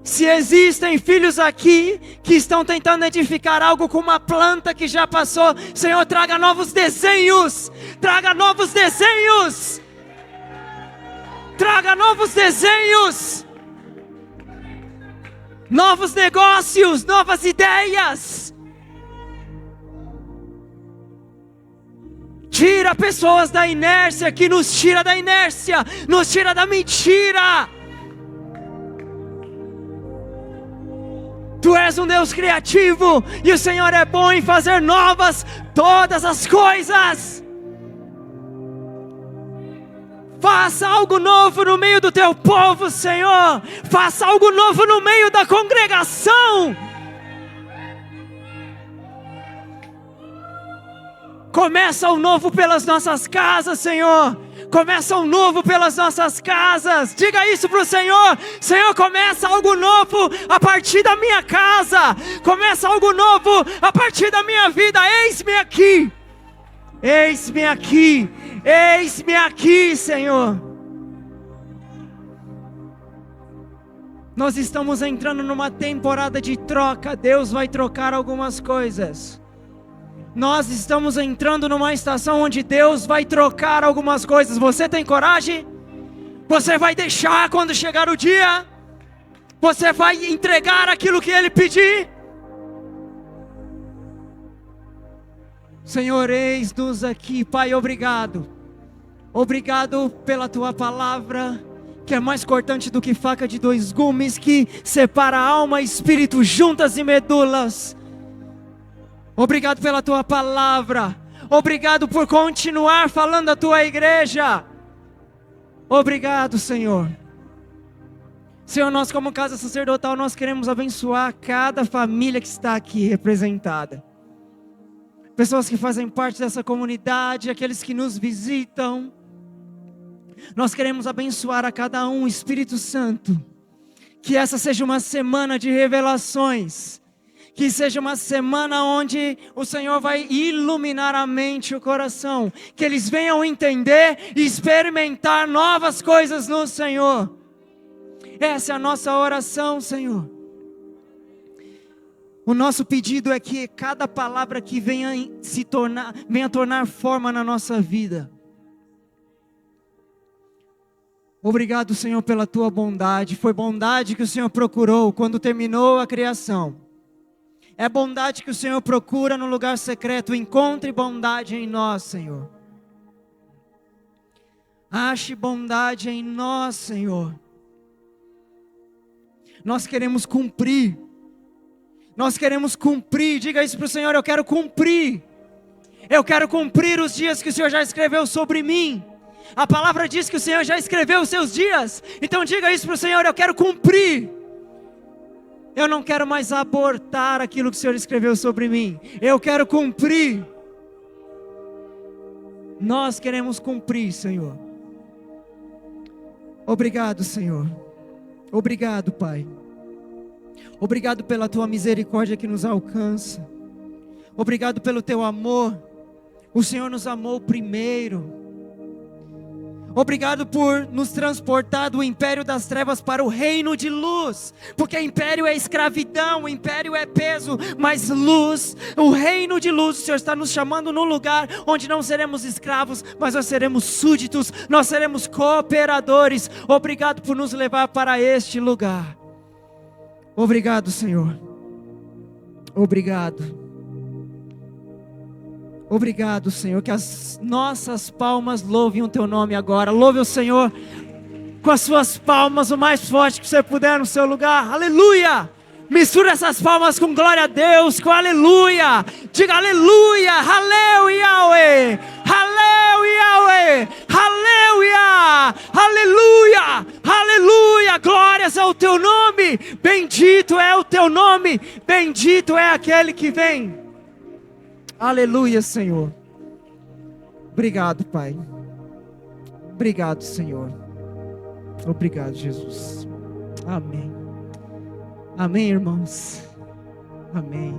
Se existem filhos aqui que estão tentando edificar algo com uma planta que já passou, Senhor, traga novos desenhos. Traga novos desenhos. Traga novos desenhos. Novos negócios, novas ideias. Tira pessoas da inércia, que nos tira da inércia, nos tira da mentira. Tu és um Deus criativo, e o Senhor é bom em fazer novas todas as coisas. Faça algo novo no meio do teu povo, Senhor. Faça algo novo no meio da congregação. Começa um novo pelas nossas casas, Senhor. Começa um novo pelas nossas casas. Diga isso para o Senhor. Senhor, começa algo novo a partir da minha casa. Começa algo novo a partir da minha vida. Eis-me aqui. Eis-me aqui. Eis-me aqui, Senhor. Nós estamos entrando numa temporada de troca. Deus vai trocar algumas coisas. Nós estamos entrando numa estação onde Deus vai trocar algumas coisas. Você tem coragem? Você vai deixar quando chegar o dia? Você vai entregar aquilo que Ele pedir? Senhor, eis-nos aqui. Pai, obrigado. Obrigado pela Tua palavra, que é mais cortante do que faca de 2 gumes, que separa alma e espírito, juntas e medulas. Obrigado pela Tua palavra. Obrigado por continuar falando à Tua igreja. Obrigado, Senhor. Senhor, nós como casa sacerdotal, nós queremos abençoar cada família que está aqui representada. Pessoas que fazem parte dessa comunidade, aqueles que nos visitam. Nós queremos abençoar a cada um, Espírito Santo. Que essa seja uma semana de revelações. Que seja uma semana onde o Senhor vai iluminar a mente e o coração. Que eles venham entender e experimentar novas coisas no Senhor. Essa é a nossa oração, Senhor. O nosso pedido é que cada palavra que venha tornar forma na nossa vida. Obrigado, Senhor, pela Tua bondade. Foi bondade que o Senhor procurou quando terminou a criação. É bondade que o Senhor procura no lugar secreto. Encontre bondade em nós, Senhor. Ache bondade em nós, Senhor. Nós queremos cumprir. Nós queremos cumprir. Diga isso para o Senhor: eu quero cumprir. Eu quero cumprir os dias que o Senhor já escreveu sobre mim. A palavra diz que o Senhor já escreveu os seus dias. Então diga isso para o Senhor: eu quero cumprir. Eu não quero mais abortar aquilo que o Senhor escreveu sobre mim. Eu quero cumprir. Nós queremos cumprir, Senhor. Obrigado, Senhor. Obrigado, Pai. Obrigado pela Tua misericórdia que nos alcança. Obrigado pelo Teu amor. O Senhor nos amou primeiro. Obrigado por nos transportar do império das trevas para o reino de luz. Porque império é escravidão, império é peso, mas luz, o reino de luz, o Senhor está nos chamando num lugar onde não seremos escravos, mas nós seremos súditos, nós seremos cooperadores. Obrigado por nos levar para este lugar. Obrigado, Senhor. Obrigado. Obrigado, Senhor, que as nossas palmas louvem o Teu nome agora. Louve o Senhor com as suas palmas o mais forte que você puder no seu lugar. Aleluia! Mistura essas palmas com glória a Deus, com aleluia. Diga aleluia, aleluia, aleluia, aleluia, aleluia, aleluia. Glórias ao Teu nome. Bendito é o Teu nome. Bendito é aquele que vem. Aleluia, Senhor. Obrigado, Pai. Obrigado, Senhor. Obrigado, Jesus. Amém. Amém, irmãos. Amém.